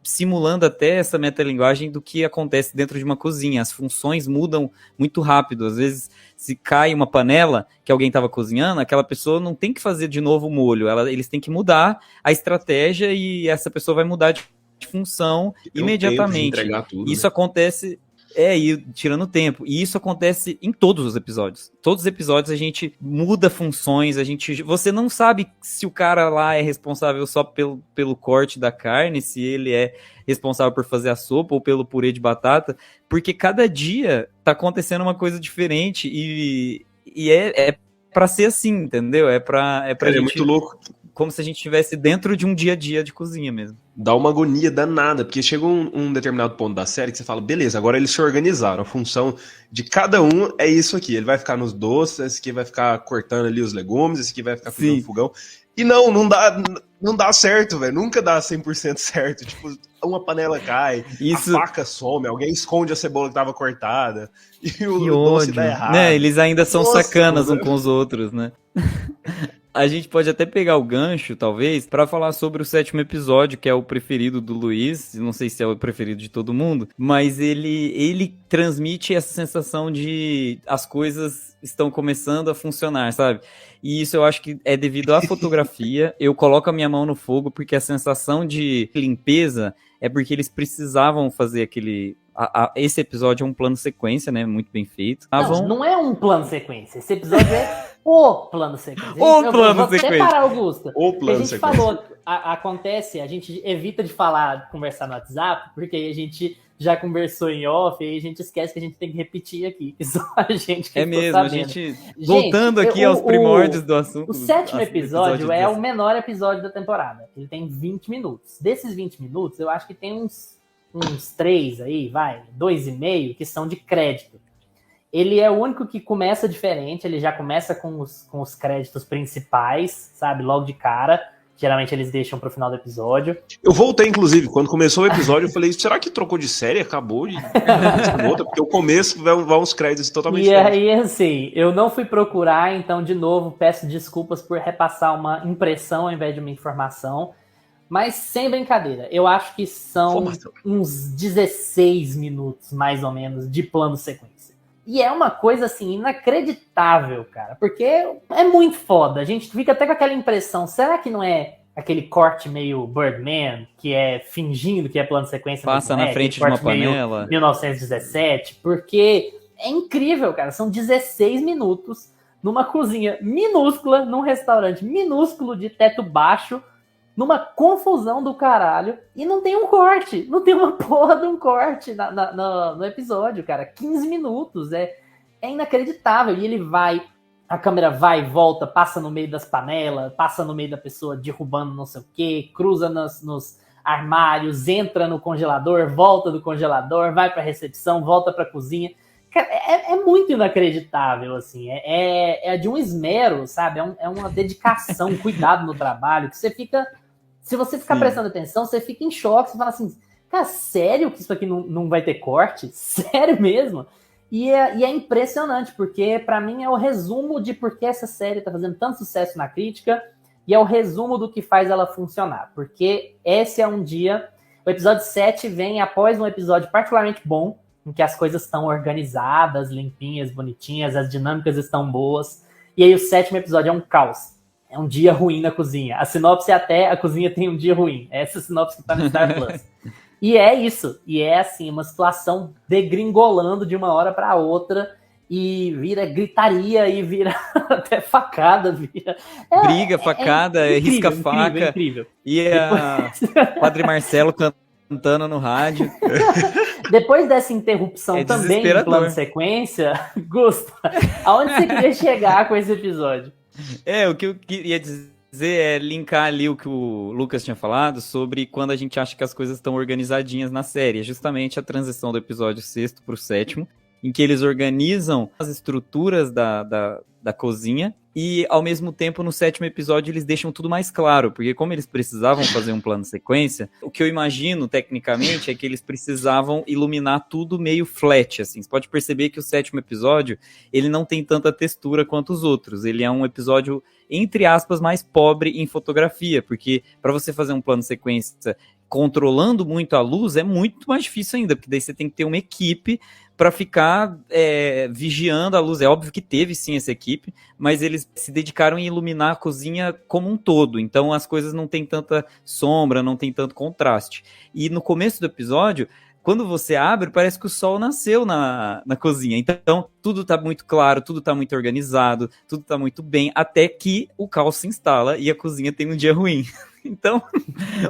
simulando até essa metalinguagem do que acontece dentro de uma cozinha. As funções mudam muito rápido. Às vezes, se cai uma panela que alguém estava cozinhando, aquela pessoa não tem que fazer de novo o molho. Eles têm que mudar a estratégia e essa pessoa vai mudar de função Tem um tempo de imediatamente. entregar tudo, Isso né? acontece... e tirando tempo. E isso acontece em todos os episódios. Todos os episódios a gente muda funções, você não sabe se o cara lá é responsável só pelo corte da carne, se ele é responsável por fazer a sopa ou pelo purê de batata, porque cada dia tá acontecendo uma coisa diferente e é pra ser assim, entendeu? É pra Cara, é gente... muito louco. Como se a gente estivesse dentro de um dia a dia de cozinha mesmo. Dá uma agonia danada, porque chega um determinado ponto da série que você fala, beleza, agora eles se organizaram, a função de cada um é isso aqui, ele vai ficar nos doces, esse aqui vai ficar cortando ali os legumes, esse aqui vai ficar cuidando do fogão, e não dá certo, velho, nunca dá 100% certo, tipo, uma panela cai, a faca some, alguém esconde a cebola que tava cortada, e o doce dá errado. Né? Eles ainda são sacanas uns com os outros, né? A gente pode até pegar o gancho, talvez, pra falar sobre o 7º episódio, que é o preferido do Luiz. Não sei se é o preferido de todo mundo, mas ele transmite essa sensação de as coisas estão começando a funcionar, sabe? E isso eu acho que é devido à fotografia. Eu coloco a minha mão no fogo porque a sensação de limpeza é porque eles precisavam fazer aquele... esse episódio é um plano sequência, né? Muito bem feito. Não é um plano sequência. Esse episódio é o plano sequência. O plano sequência. Separar, Augusta. O plano a gente sequência. falou, acontece, a gente evita de conversar no WhatsApp, porque aí a gente já conversou em off, e aí a gente esquece que a gente tem que repetir aqui, que só a gente que é ficou mesmo, sabendo. A gente voltando aqui aos primórdios do assunto. O 7º episódio é o menor episódio da temporada. Ele tem 20 minutos. Desses 20 minutos, eu acho que tem uns 3 aí, 2,5, que são de crédito. Ele é o único que começa diferente, ele já começa com os créditos principais, sabe, logo de cara. Geralmente eles deixam pro final do episódio. Eu voltei, inclusive, quando começou o episódio, eu falei, será que trocou de série? Acabou de outra? Porque o começo vai uns créditos totalmente diferentes. E aí, assim, eu não fui procurar, então, de novo, peço desculpas por repassar uma impressão ao invés de uma informação. Mas, sem brincadeira, eu acho que são uns 16 minutos, mais ou menos, de plano sequência. E é uma coisa, assim, inacreditável, cara. Porque é muito foda. A gente fica até com aquela impressão, será que não é aquele corte meio Birdman, que é fingindo que é plano sequência? Passa na frente de uma panela. 1917. Porque é incrível, cara. São 16 minutos numa cozinha minúscula, num restaurante minúsculo de teto baixo, numa confusão do caralho, e não tem um corte, não tem uma porra de um corte no episódio, cara. 15 minutos, é inacreditável. E ele a câmera vai e volta, passa no meio das panelas, passa no meio da pessoa derrubando não sei o que, cruza nos armários, entra no congelador, volta do congelador, vai pra recepção, volta pra cozinha. Cara, é muito inacreditável, assim, é de um esmero, sabe? É uma dedicação, um cuidado no trabalho, que você fica... Se você ficar prestando atenção, você fica em choque, você fala assim, cara, sério que isso aqui não vai ter corte? Sério mesmo? E é impressionante, porque pra mim é o resumo de por que essa série tá fazendo tanto sucesso na crítica, e é o resumo do que faz ela funcionar, porque esse é um dia... O episódio 7 vem após um episódio particularmente bom, em que as coisas estão organizadas, limpinhas, bonitinhas, as dinâmicas estão boas, e aí o 7º episódio é um caos. É um dia ruim na cozinha. A sinopse é até a cozinha tem um dia ruim. Essa sinopse que tá no Star Plus. E é isso. E é assim, uma situação degringolando de uma hora para outra, e vira gritaria, e vira até facada. Briga, facada, risca faca. É incrível. E Padre Marcelo cantando no rádio. Depois dessa interrupção também do plano sequência, Gusta, aonde você queria chegar com esse episódio? O que eu queria dizer é linkar ali o que o Lucas tinha falado sobre quando a gente acha que as coisas estão organizadinhas na série. É justamente a transição do episódio 6º pro 7º, em que eles organizam as estruturas da cozinha e, ao mesmo tempo, no 7º episódio, eles deixam tudo mais claro, porque como eles precisavam fazer um plano sequência, o que eu imagino, tecnicamente, é que eles precisavam iluminar tudo meio flat, assim. Você pode perceber que o 7º episódio, ele não tem tanta textura quanto os outros. Ele é um episódio, entre aspas, mais pobre em fotografia, porque para você fazer um plano sequência controlando muito a luz, é muito mais difícil ainda, porque daí você tem que ter uma equipe para ficar vigiando a luz. É óbvio que teve sim essa equipe, mas eles se dedicaram em iluminar a cozinha como um todo, então as coisas não tem tanta sombra, não tem tanto contraste. E no começo do episódio, quando você abre, parece que o sol nasceu na cozinha. Então, tudo tá muito claro, tudo tá muito organizado, tudo tá muito bem, até que o caos se instala e a cozinha tem um dia ruim. Então,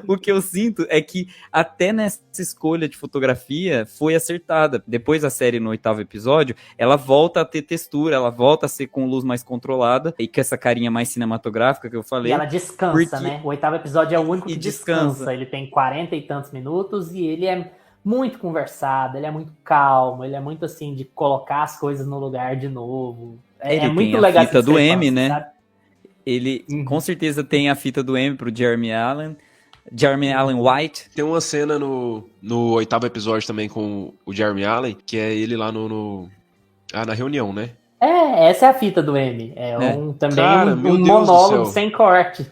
o que eu sinto é que até nessa escolha de fotografia foi acertada. Depois da série, no 8º episódio, ela volta a ter textura, ela volta a ser com luz mais controlada e com essa carinha mais cinematográfica que eu falei. E ela descansa, né? O 8º episódio é o único que descansa. Ele tem 40 e tantos minutos e ele é muito conversado, ele é muito calmo, ele é muito assim de colocar as coisas no lugar de novo. Ele muito tem legal a fita do M, né? Sabe? Ele com certeza tem a fita do M pro Jeremy Allen White. Tem uma cena no 8º episódio também com o Jeremy Allen, que é ele lá na reunião, né? Essa é a fita do M. Também Cara, um monólogo sem corte.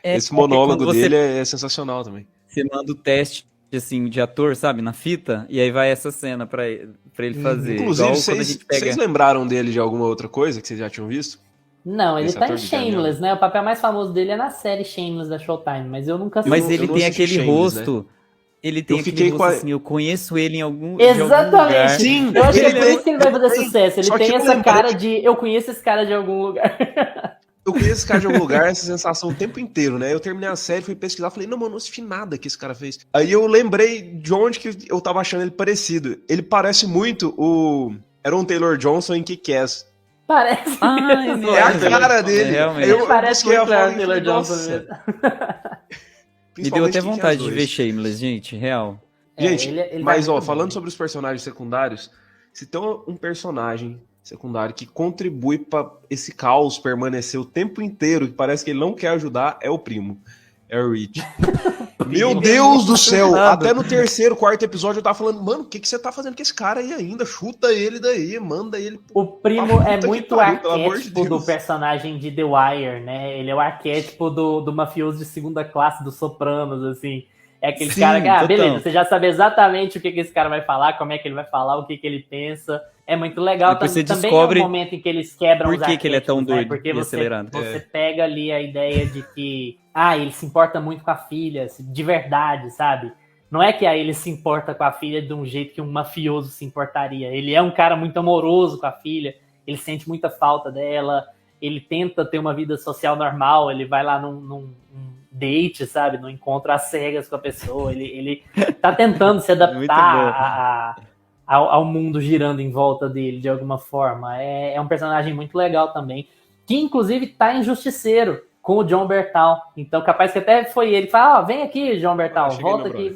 Esse monólogo dele é sensacional também. Você manda o teste assim, de ator, sabe, na fita, e aí vai essa cena pra ele fazer. Inclusive, vocês lembraram dele de alguma outra coisa que vocês já tinham visto? Não, ele tá em Shameless, né? O papel mais famoso dele é na série Shameless da Showtime, mas eu nunca sei. Mas ele tem aquele rosto... Né? Ele tem aquele rosto assim, eu conheço ele em algum Exatamente. Sim, eu acho que é por isso que ele vai fazer sucesso. Ele tem essa cara de, eu conheço esse cara de algum lugar. Eu conheço esse cara de algum lugar, essa sensação o tempo inteiro, né? Eu terminei a série, fui pesquisar, falei, não, mano, não assisti nada que esse cara fez. Aí eu lembrei de onde que eu tava achando ele parecido. Ele parece muito o Aaron Taylor Johnson em Kick-Ass. Parece. É a cara dele. Realmente. Ele parece muito o Aaron Taylor Johnson mesmo. Me deu até vontade de ver Shameless, gente, real. Gente, mas ó, falando sobre os personagens secundários, se tem um personagem secundário que contribui para esse caos permanecer o tempo inteiro, que parece que ele não quer ajudar, é o primo. É o Rich. Meu Deus do céu! Até no 3º, 4º episódio eu tava falando, mano, o que você tá fazendo com esse cara aí ainda? Chuta ele daí, manda ele. O primo é muito arquétipo do personagem de The Wire, né? Ele é o arquétipo do mafioso de segunda classe, dos Sopranos, assim. É aquele cara que, beleza, você já sabe exatamente o que esse cara vai falar, como é que ele vai falar, o que ele pensa. É muito legal. Depois você também descobre é um momento em que eles quebram os arquétipos. Por que ele é tão doido, né? Porque você acelerado. Você pega ali a ideia de que ele se importa muito com a filha, de verdade, sabe? Não é que ele se importa com a filha de um jeito que um mafioso se importaria. Ele é um cara muito amoroso com a filha, ele sente muita falta dela, ele tenta ter uma vida social normal, ele vai lá num date, sabe? No encontro às cegas com a pessoa. Ele tá tentando se adaptar ao mundo girando em volta dele, de alguma forma. É um personagem muito legal também, que inclusive tá em Justiceiro, com o John Bertal. Então, capaz que até foi ele que fala, vem aqui, John Bertal, volta aqui.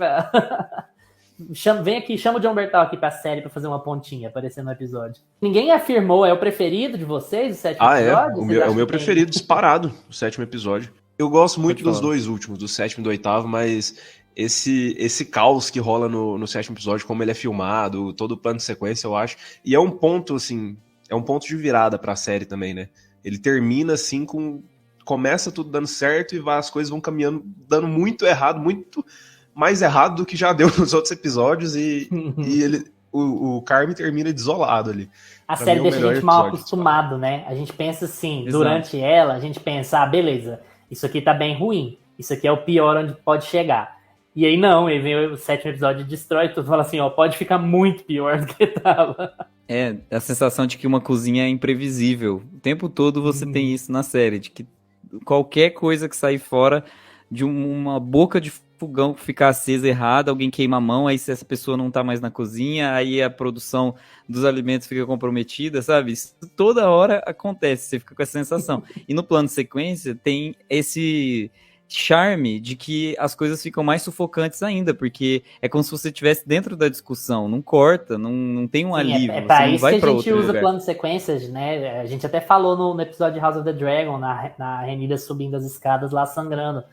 Vem aqui, chama o John Bertal aqui pra série pra fazer uma pontinha, aparecer no episódio. Ninguém afirmou, é o preferido de vocês, o 7º episódio? É o meu preferido, disparado, o 7º episódio. Eu gosto muito dos dois últimos, do 7º e do 8º, mas esse caos que rola no 7º episódio, como ele é filmado, todo o plano de sequência, eu acho. E é um ponto, assim, é um ponto de virada pra série também, né? Ele termina, assim, começa tudo dando certo e as coisas vão caminhando, dando muito errado, muito mais errado do que já deu nos outros episódios e o Carmen termina desolado ali. A série deixa a gente mal acostumado, né? A gente pensa assim, durante ela, a gente pensa, beleza, isso aqui tá bem ruim, isso aqui é o pior onde pode chegar. E aí não, aí vem o 7º episódio e destrói tudo, fala assim, pode ficar muito pior do que tava. É, a sensação de que uma cozinha é imprevisível. O tempo todo você tem isso na série, de que qualquer coisa que sair fora de uma boca de fogão ficar acesa errada, alguém queima a mão, aí se essa pessoa não tá mais na cozinha, aí a produção dos alimentos fica comprometida, sabe? Isso toda hora acontece, você fica com essa sensação. E no plano de sequência tem esse charme de que as coisas ficam mais sufocantes ainda, porque é como se você estivesse dentro da discussão, não corta, não tem um alívio. É pra isso que a gente usa plano de sequências, né? A gente até falou no episódio de House of the Dragon, na Renida subindo as escadas lá sangrando.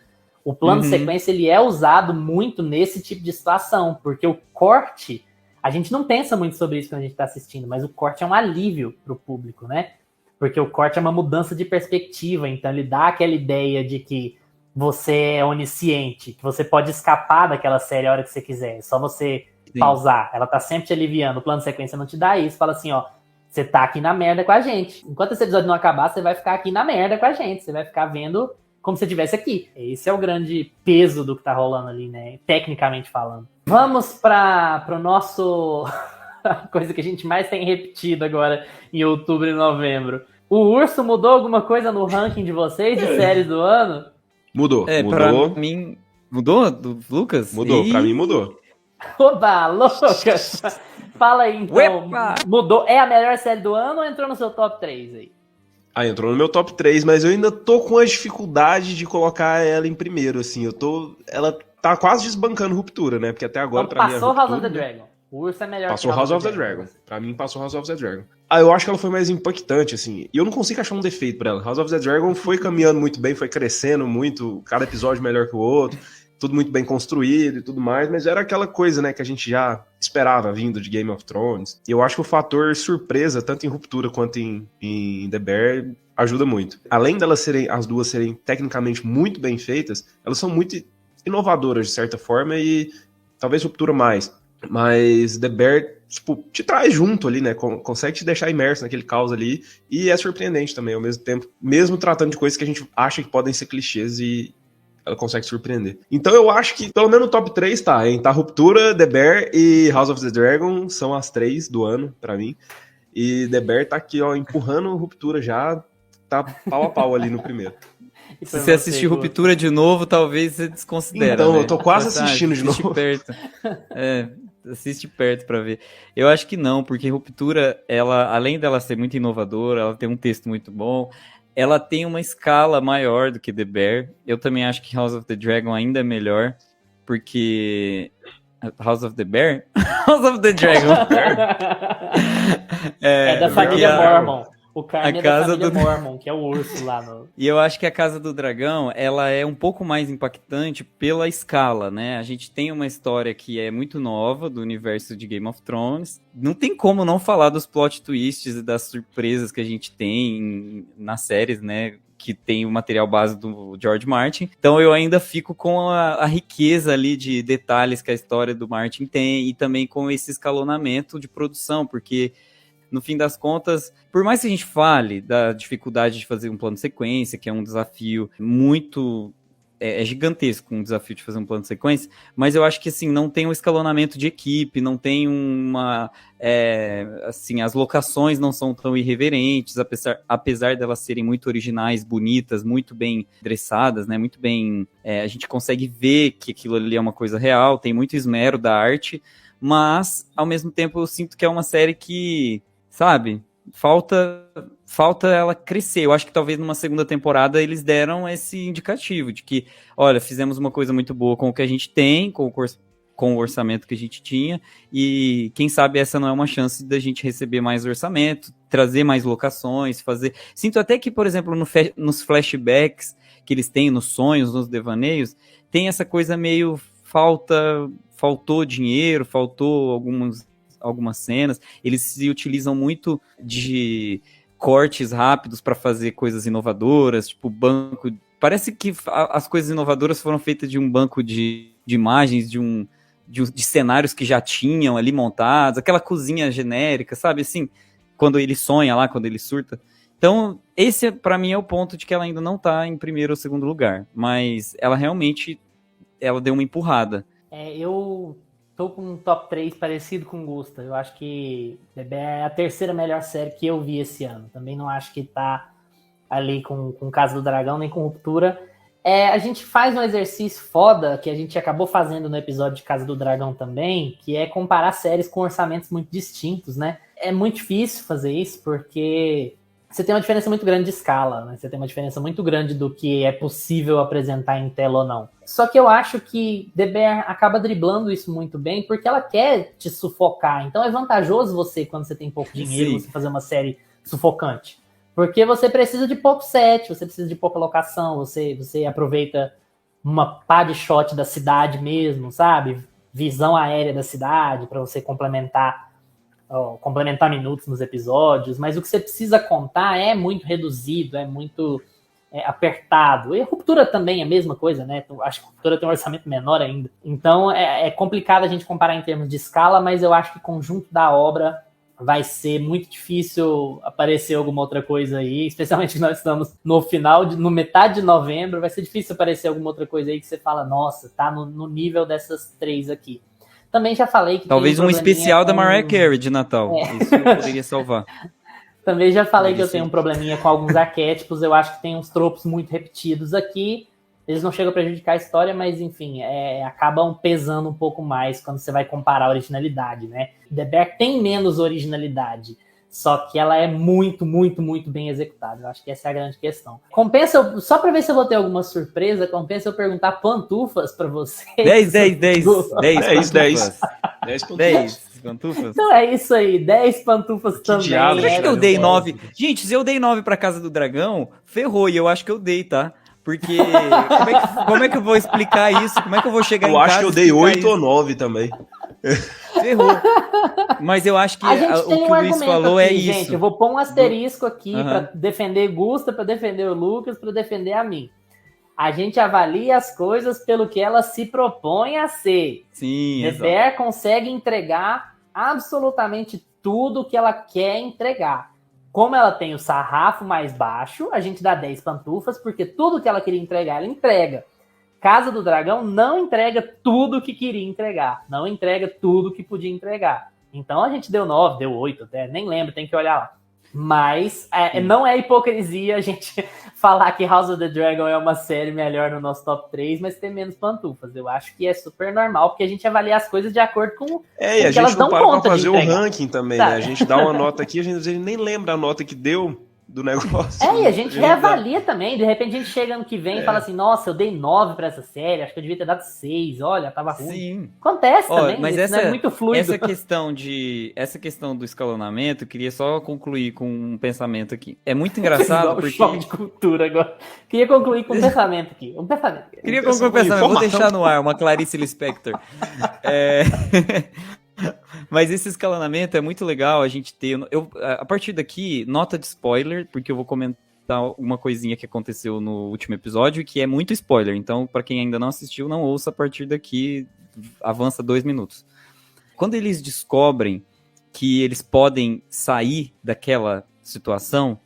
O plano de sequência, ele é usado muito nesse tipo de situação, porque o corte, a gente não pensa muito sobre isso quando a gente tá assistindo, mas o corte é um alívio pro público, né? Porque o corte é uma mudança de perspectiva, então ele dá aquela ideia de que você é onisciente, que você pode escapar daquela série a hora que você quiser, é só você pausar, ela tá sempre te aliviando. O plano de sequência não te dá isso, fala assim, ó, você tá aqui na merda com a gente. Enquanto esse episódio não acabar, você vai ficar aqui na merda com a gente, você vai ficar vendo como se você estivesse aqui. Esse é o grande peso do que tá rolando ali, né, tecnicamente falando. Vamos pro nosso... coisa que a gente mais tem repetido agora em outubro e novembro. O Urso mudou alguma coisa no ranking de vocês de séries do ano? Mudou. Pra mim... Mudou, do Lucas? Mudou, pra mim mudou. Oba, Lucas! Fala aí, então. Uepa! Mudou? É a melhor série do ano ou entrou no seu top 3 aí? Entrou no meu top 3, mas eu ainda tô com a dificuldade de colocar ela em primeiro, assim. Ela tá quase desbancando Ruptura, né? Porque até agora, Então, pra mim, passou House of the Dragon. O Urso é melhor Passou que House of the Dragon. Pra mim, passou House of the Dragon. Eu acho que ela foi mais impactante, assim. E eu não consigo achar um defeito pra ela. House of the Dragon foi caminhando muito bem, foi crescendo muito, cada episódio melhor que o outro, tudo muito bem construído e tudo mais, mas era aquela coisa, né, que a gente já esperava vindo de Game of Thrones. E eu acho que o fator surpresa, tanto em Ruptura quanto em The Bear, ajuda muito. Além delas as duas serem tecnicamente muito bem feitas, elas são muito inovadoras, de certa forma, e talvez Ruptura mais. Mas The Bear, tipo, te traz junto ali, né? Consegue te deixar imerso naquele caos ali. E é surpreendente também, ao mesmo tempo. Mesmo tratando de coisas que a gente acha que podem ser clichês e ela consegue surpreender. Então eu acho que, pelo menos no top 3 tá, hein? Tá Ruptura, The Bear e House of the Dragon. São as 3 do ano, pra mim. E The Bear tá aqui, ó, empurrando Ruptura já. Tá pau a pau ali no primeiro. Se você assistir Ruptura de novo, talvez você desconsidere. Então, né? eu tô quase assistindo de novo. Perto. Assiste perto pra ver. Eu acho que não, porque Ruptura, ela, além dela ser muito inovadora, ela tem um texto muito bom, ela tem uma escala maior do que The Bear. Eu também acho que House of the Dragon ainda é melhor, porque... House of the Bear? House of the Dragon. É da família Mormon. O Carne a é da casa família do... Mormon, que é o urso lá no... E eu acho que a Casa do Dragão, ela é um pouco mais impactante pela escala, né? A gente tem uma história que é muito nova do universo de Game of Thrones. Não tem como não falar dos plot twists e das surpresas que a gente tem nas séries, né? Que tem o material base do George Martin. Então eu ainda fico com a riqueza ali de detalhes que a história do Martin tem e também com esse escalonamento de produção, porque... No fim das contas, por mais que a gente fale da dificuldade de fazer um plano de sequência, que é um desafio muito... É gigantesco um desafio de fazer um plano de sequência, mas eu acho que, assim, não tem um escalonamento de equipe, não tem uma... assim, as locações não são tão irreverentes, apesar delas serem muito originais, bonitas, muito bem dressadas, né? Muito bem... a gente consegue ver que aquilo ali é uma coisa real, tem muito esmero da arte, mas, ao mesmo tempo, eu sinto que é uma série que... Sabe? Falta ela crescer. Eu acho que talvez numa segunda temporada eles deram esse indicativo de que, olha, fizemos uma coisa muito boa com o que a gente tem, com o orçamento que a gente tinha, e quem sabe essa não é uma chance da gente receber mais orçamento, trazer mais locações, fazer... Sinto até que, por exemplo, nos flashbacks que eles têm, nos sonhos, nos devaneios, tem essa coisa meio faltou dinheiro, faltou algumas cenas, eles se utilizam muito de cortes rápidos para fazer coisas inovadoras, tipo banco... Parece que as coisas inovadoras foram feitas de um banco de imagens, de cenários que já tinham ali montados, aquela cozinha genérica, sabe? Assim, quando ele sonha lá, quando ele surta. Então, esse para mim é o ponto de que ela ainda não tá em primeiro ou segundo lugar, mas ela realmente deu uma empurrada. Eu tô com um top 3 parecido com o Gusta. Eu acho que The Bear é a terceira melhor série que eu vi esse ano. Também não acho que tá ali com Casa do Dragão, nem com Ruptura. A gente faz um exercício foda, que a gente acabou fazendo no episódio de Casa do Dragão também, que é comparar séries com orçamentos muito distintos, né? É muito difícil fazer isso, porque você tem uma diferença muito grande de escala, né? Você tem uma diferença muito grande do que é possível apresentar em tela ou não. Só que eu acho que The Bear acaba driblando isso muito bem, porque ela quer te sufocar. Então é vantajoso você, quando você tem pouco dinheiro, Sim. você fazer uma série sufocante. Porque você precisa de pouco set, você precisa de pouca locação, você aproveita uma pá de shot da cidade mesmo, sabe? Visão aérea da cidade, para você complementar minutos nos episódios, mas o que você precisa contar é muito reduzido, é muito apertado. E a Ruptura também é a mesma coisa, né? Acho que a Ruptura tem um orçamento menor ainda. Então é complicado a gente comparar em termos de escala, mas eu acho que o conjunto da obra vai ser muito difícil aparecer alguma outra coisa aí, especialmente que nós estamos no metade de novembro, vai ser difícil aparecer alguma outra coisa aí que você fala, nossa, tá no nível dessas 3 aqui. Também já falei que talvez um especial da Mariah Carey de Natal. Isso poderia salvar. Também já falei que eu tenho um probleminha com alguns arquétipos, eu acho que tem uns tropos muito repetidos aqui, eles não chegam a prejudicar a história, mas enfim, acabam pesando um pouco mais quando você vai comparar a originalidade, né? The Bear tem menos originalidade, só que ela é muito, muito, muito bem executada. Eu acho que essa é a grande questão. Compensa, só pra ver se eu vou ter alguma surpresa, compensa eu perguntar pantufas pra vocês. 10 pantufas. Então é isso aí, 10 pantufas também. Diabo, acho que eu dei 9. Gente, se eu dei 9 pra Casa do Dragão, ferrou, e eu acho que eu dei, tá? Porque como é que eu vou explicar isso? Como é que eu vou chegar em casa? Eu acho que eu dei 8 ou 9 também. Ferrou. Mas eu acho que o que o Luiz falou aqui, é isso. Gente, eu vou pôr um asterisco aqui pra defender Gusta, pra defender o Lucas, pra defender a mim. A gente avalia as coisas pelo que elas se propõem a ser. Sim, The Bear consegue entregar absolutamente tudo que ela quer entregar. Como ela tem o sarrafo mais baixo, a gente dá 10 pantufas, porque tudo que ela queria entregar, ela entrega. Casa do Dragão não entrega tudo que queria entregar. Não entrega tudo que podia entregar. Então a gente deu 9, deu 8 até, nem lembro, tem que olhar lá. Mas não é hipocrisia a gente falar que House of the Dragon é uma série melhor no nosso top 3, mas tem menos pantufas. Eu acho que é super normal, porque a gente avalia as coisas de acordo com e a gente não para pra fazer o ranking também, né? A gente dá uma nota aqui, a gente nem lembra a nota que deu do negócio. E a gente reavalia também. De repente a gente chega ano que vem e fala assim, nossa, eu dei 9 pra essa série, acho que eu devia ter dado 6, olha, tava ruim. Sim. Acontece também, mas isso não é muito fluido. Essa questão do escalonamento, eu queria só concluir com um pensamento aqui. É muito engraçado porque... choque de cultura agora. Queria concluir com um pensamento aqui. Queria concluir com um pensamento. Vou deixar no ar uma Clarice Lispector. Mas esse escalonamento é muito legal a gente ter. A partir daqui, nota de spoiler, porque eu vou comentar uma coisinha que aconteceu no último episódio, que é muito spoiler. Então, para quem ainda não assistiu, não ouça a partir daqui, avança 2 minutos. Quando eles descobrem que eles podem sair daquela situação,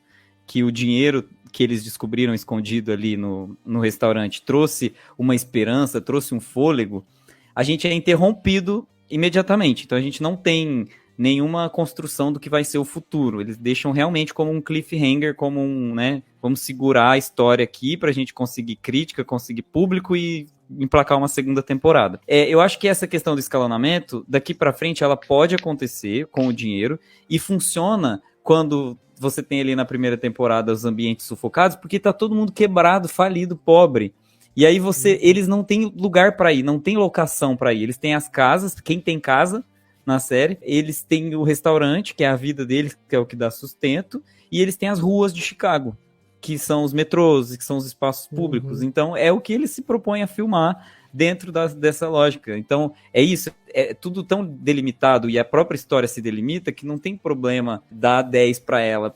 que o dinheiro que eles descobriram escondido ali no restaurante trouxe uma esperança, trouxe um fôlego, a gente é interrompido imediatamente. Então a gente não tem nenhuma construção do que vai ser o futuro. Eles deixam realmente como um cliffhanger, como né, vamos segurar a história aqui pra gente conseguir crítica, conseguir público e emplacar uma segunda temporada. Eu acho que essa questão do escalonamento, daqui pra frente, ela pode acontecer com o dinheiro e funciona quando você tem ali na primeira temporada os ambientes sufocados, porque tá todo mundo quebrado, falido, pobre. E aí eles não têm lugar para ir, não tem locação para ir. Eles têm as casas, quem tem casa na série, eles têm o restaurante, que é a vida deles, que é o que dá sustento, e eles têm as ruas de Chicago, que são os metrôs, que são os espaços públicos. Então é o que eles se propõem a filmar dentro dessa lógica. Então é isso, é tudo tão delimitado e a própria história se delimita que não tem problema dar 10 para ela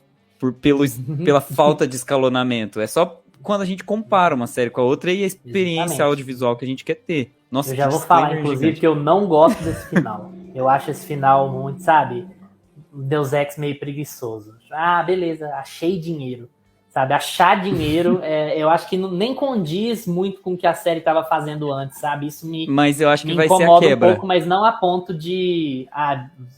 pela falta de escalonamento. É só quando a gente compara uma série com a outra e a experiência audiovisual que a gente quer ter. Nossa, eu já vou falar, inclusive, que eu não gosto desse final. Eu acho esse final muito, sabe, Deus Ex meio preguiçoso. Beleza, achei dinheiro. Sabe, achar dinheiro, eu acho que nem condiz muito com o que a série estava fazendo antes, sabe? Isso mas eu acho que vai ser a incomoda quebra. Um pouco, mas não a ponto de,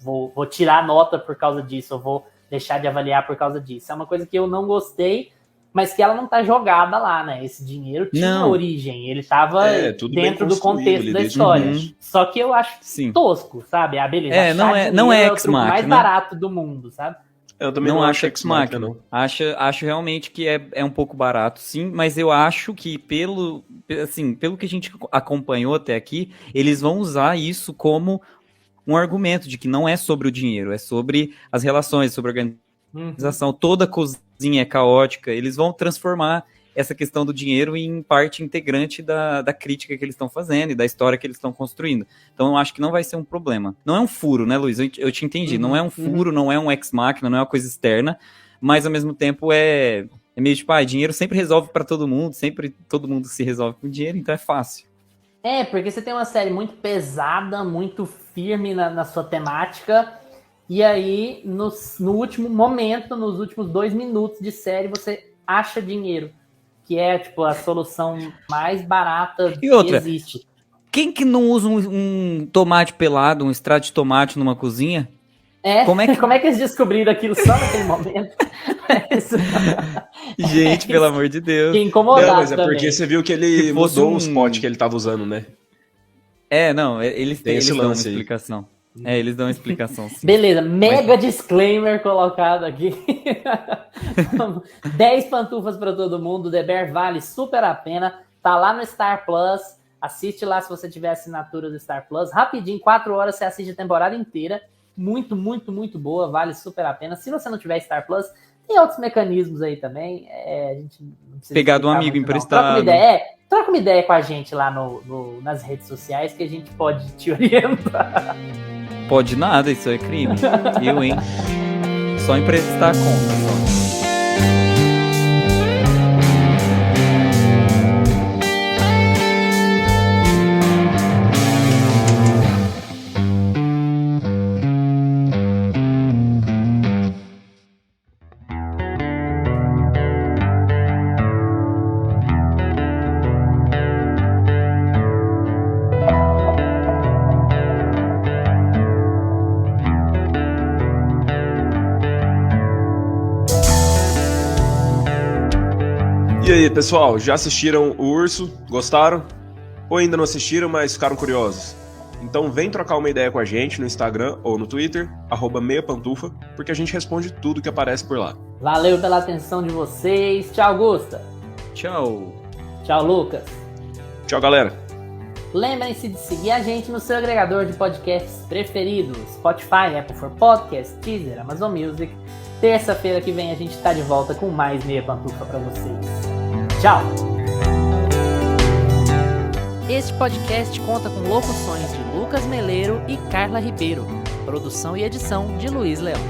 vou tirar a nota por causa disso, ou vou deixar de avaliar por causa disso. É uma coisa que eu não gostei, mas que ela não tá jogada lá, né? Esse dinheiro tinha origem, ele tava dentro do contexto da história. Só que eu acho tosco, sabe? Beleza. Não é o truque mais barato do mundo, sabe? Eu também não acho Ex-Machina, não. Acho realmente que é um pouco barato, sim, mas eu acho que pelo que a gente acompanhou até aqui, eles vão usar isso como um argumento de que não é sobre o dinheiro, é sobre as relações, sobre a organização, toda a cozinha é caótica, eles vão transformar essa questão do dinheiro em parte integrante da crítica que eles estão fazendo e da história que eles estão construindo. Então eu acho que não vai ser um problema. Não é um furo, né, Luiz? Eu te entendi. Não é um furo, não é um ex-machina, não é uma coisa externa, mas ao mesmo tempo é É meio tipo, dinheiro sempre resolve pra todo mundo, sempre todo mundo se resolve com dinheiro, então é fácil. Porque você tem uma série muito pesada, muito firme na sua temática, e aí no último momento, nos últimos 2 minutos de série, você acha dinheiro, que é tipo a solução mais barata E outra, que existe. Quem que não usa um tomate pelado, um extrato de tomate numa cozinha? Como é que eles descobriram aquilo só naquele momento? Gente, pelo amor de Deus. Que incomodado. Não, mas é também. porque você viu que ele mudou os potes que ele tava usando, né? Não, eles dão uma explicação. Eles dão uma explicação, sim. Beleza, mega disclaimer colocado aqui. 10 pantufas pra todo mundo, The Bear vale super a pena. Tá lá no Star Plus. Assiste lá se você tiver assinatura do Star Plus. Rapidinho, 4 horas você assiste a temporada inteira. Muito, muito, muito boa, vale super a pena. Se você não tiver Star Plus, tem outros mecanismos aí também. A gente não precisa pegar de um amigo emprestado. Troca uma ideia com a gente lá nas redes sociais que a gente pode te orientar. Pode nada, isso é crime. Eu, hein? Só emprestar a conta, só. E aí, pessoal, já assistiram o Urso? Gostaram? Ou ainda não assistiram, mas ficaram curiosos? Então vem trocar uma ideia com a gente no Instagram ou no Twitter, @meiapantufa, porque a gente responde tudo que aparece por lá. Valeu pela atenção de vocês. Tchau, Gusta. Tchau. Tchau, Lucas. Tchau, galera. Lembrem-se de seguir a gente no seu agregador de podcasts preferido, Spotify, Apple for Podcasts, Deezer, Amazon Music. Terça-feira que vem a gente tá de volta com mais Meia Pantufa pra vocês. Tchau! Este podcast conta com locuções de Lucas Meleiro e Carla Ribeiro. Produção e edição de Luiz Leão.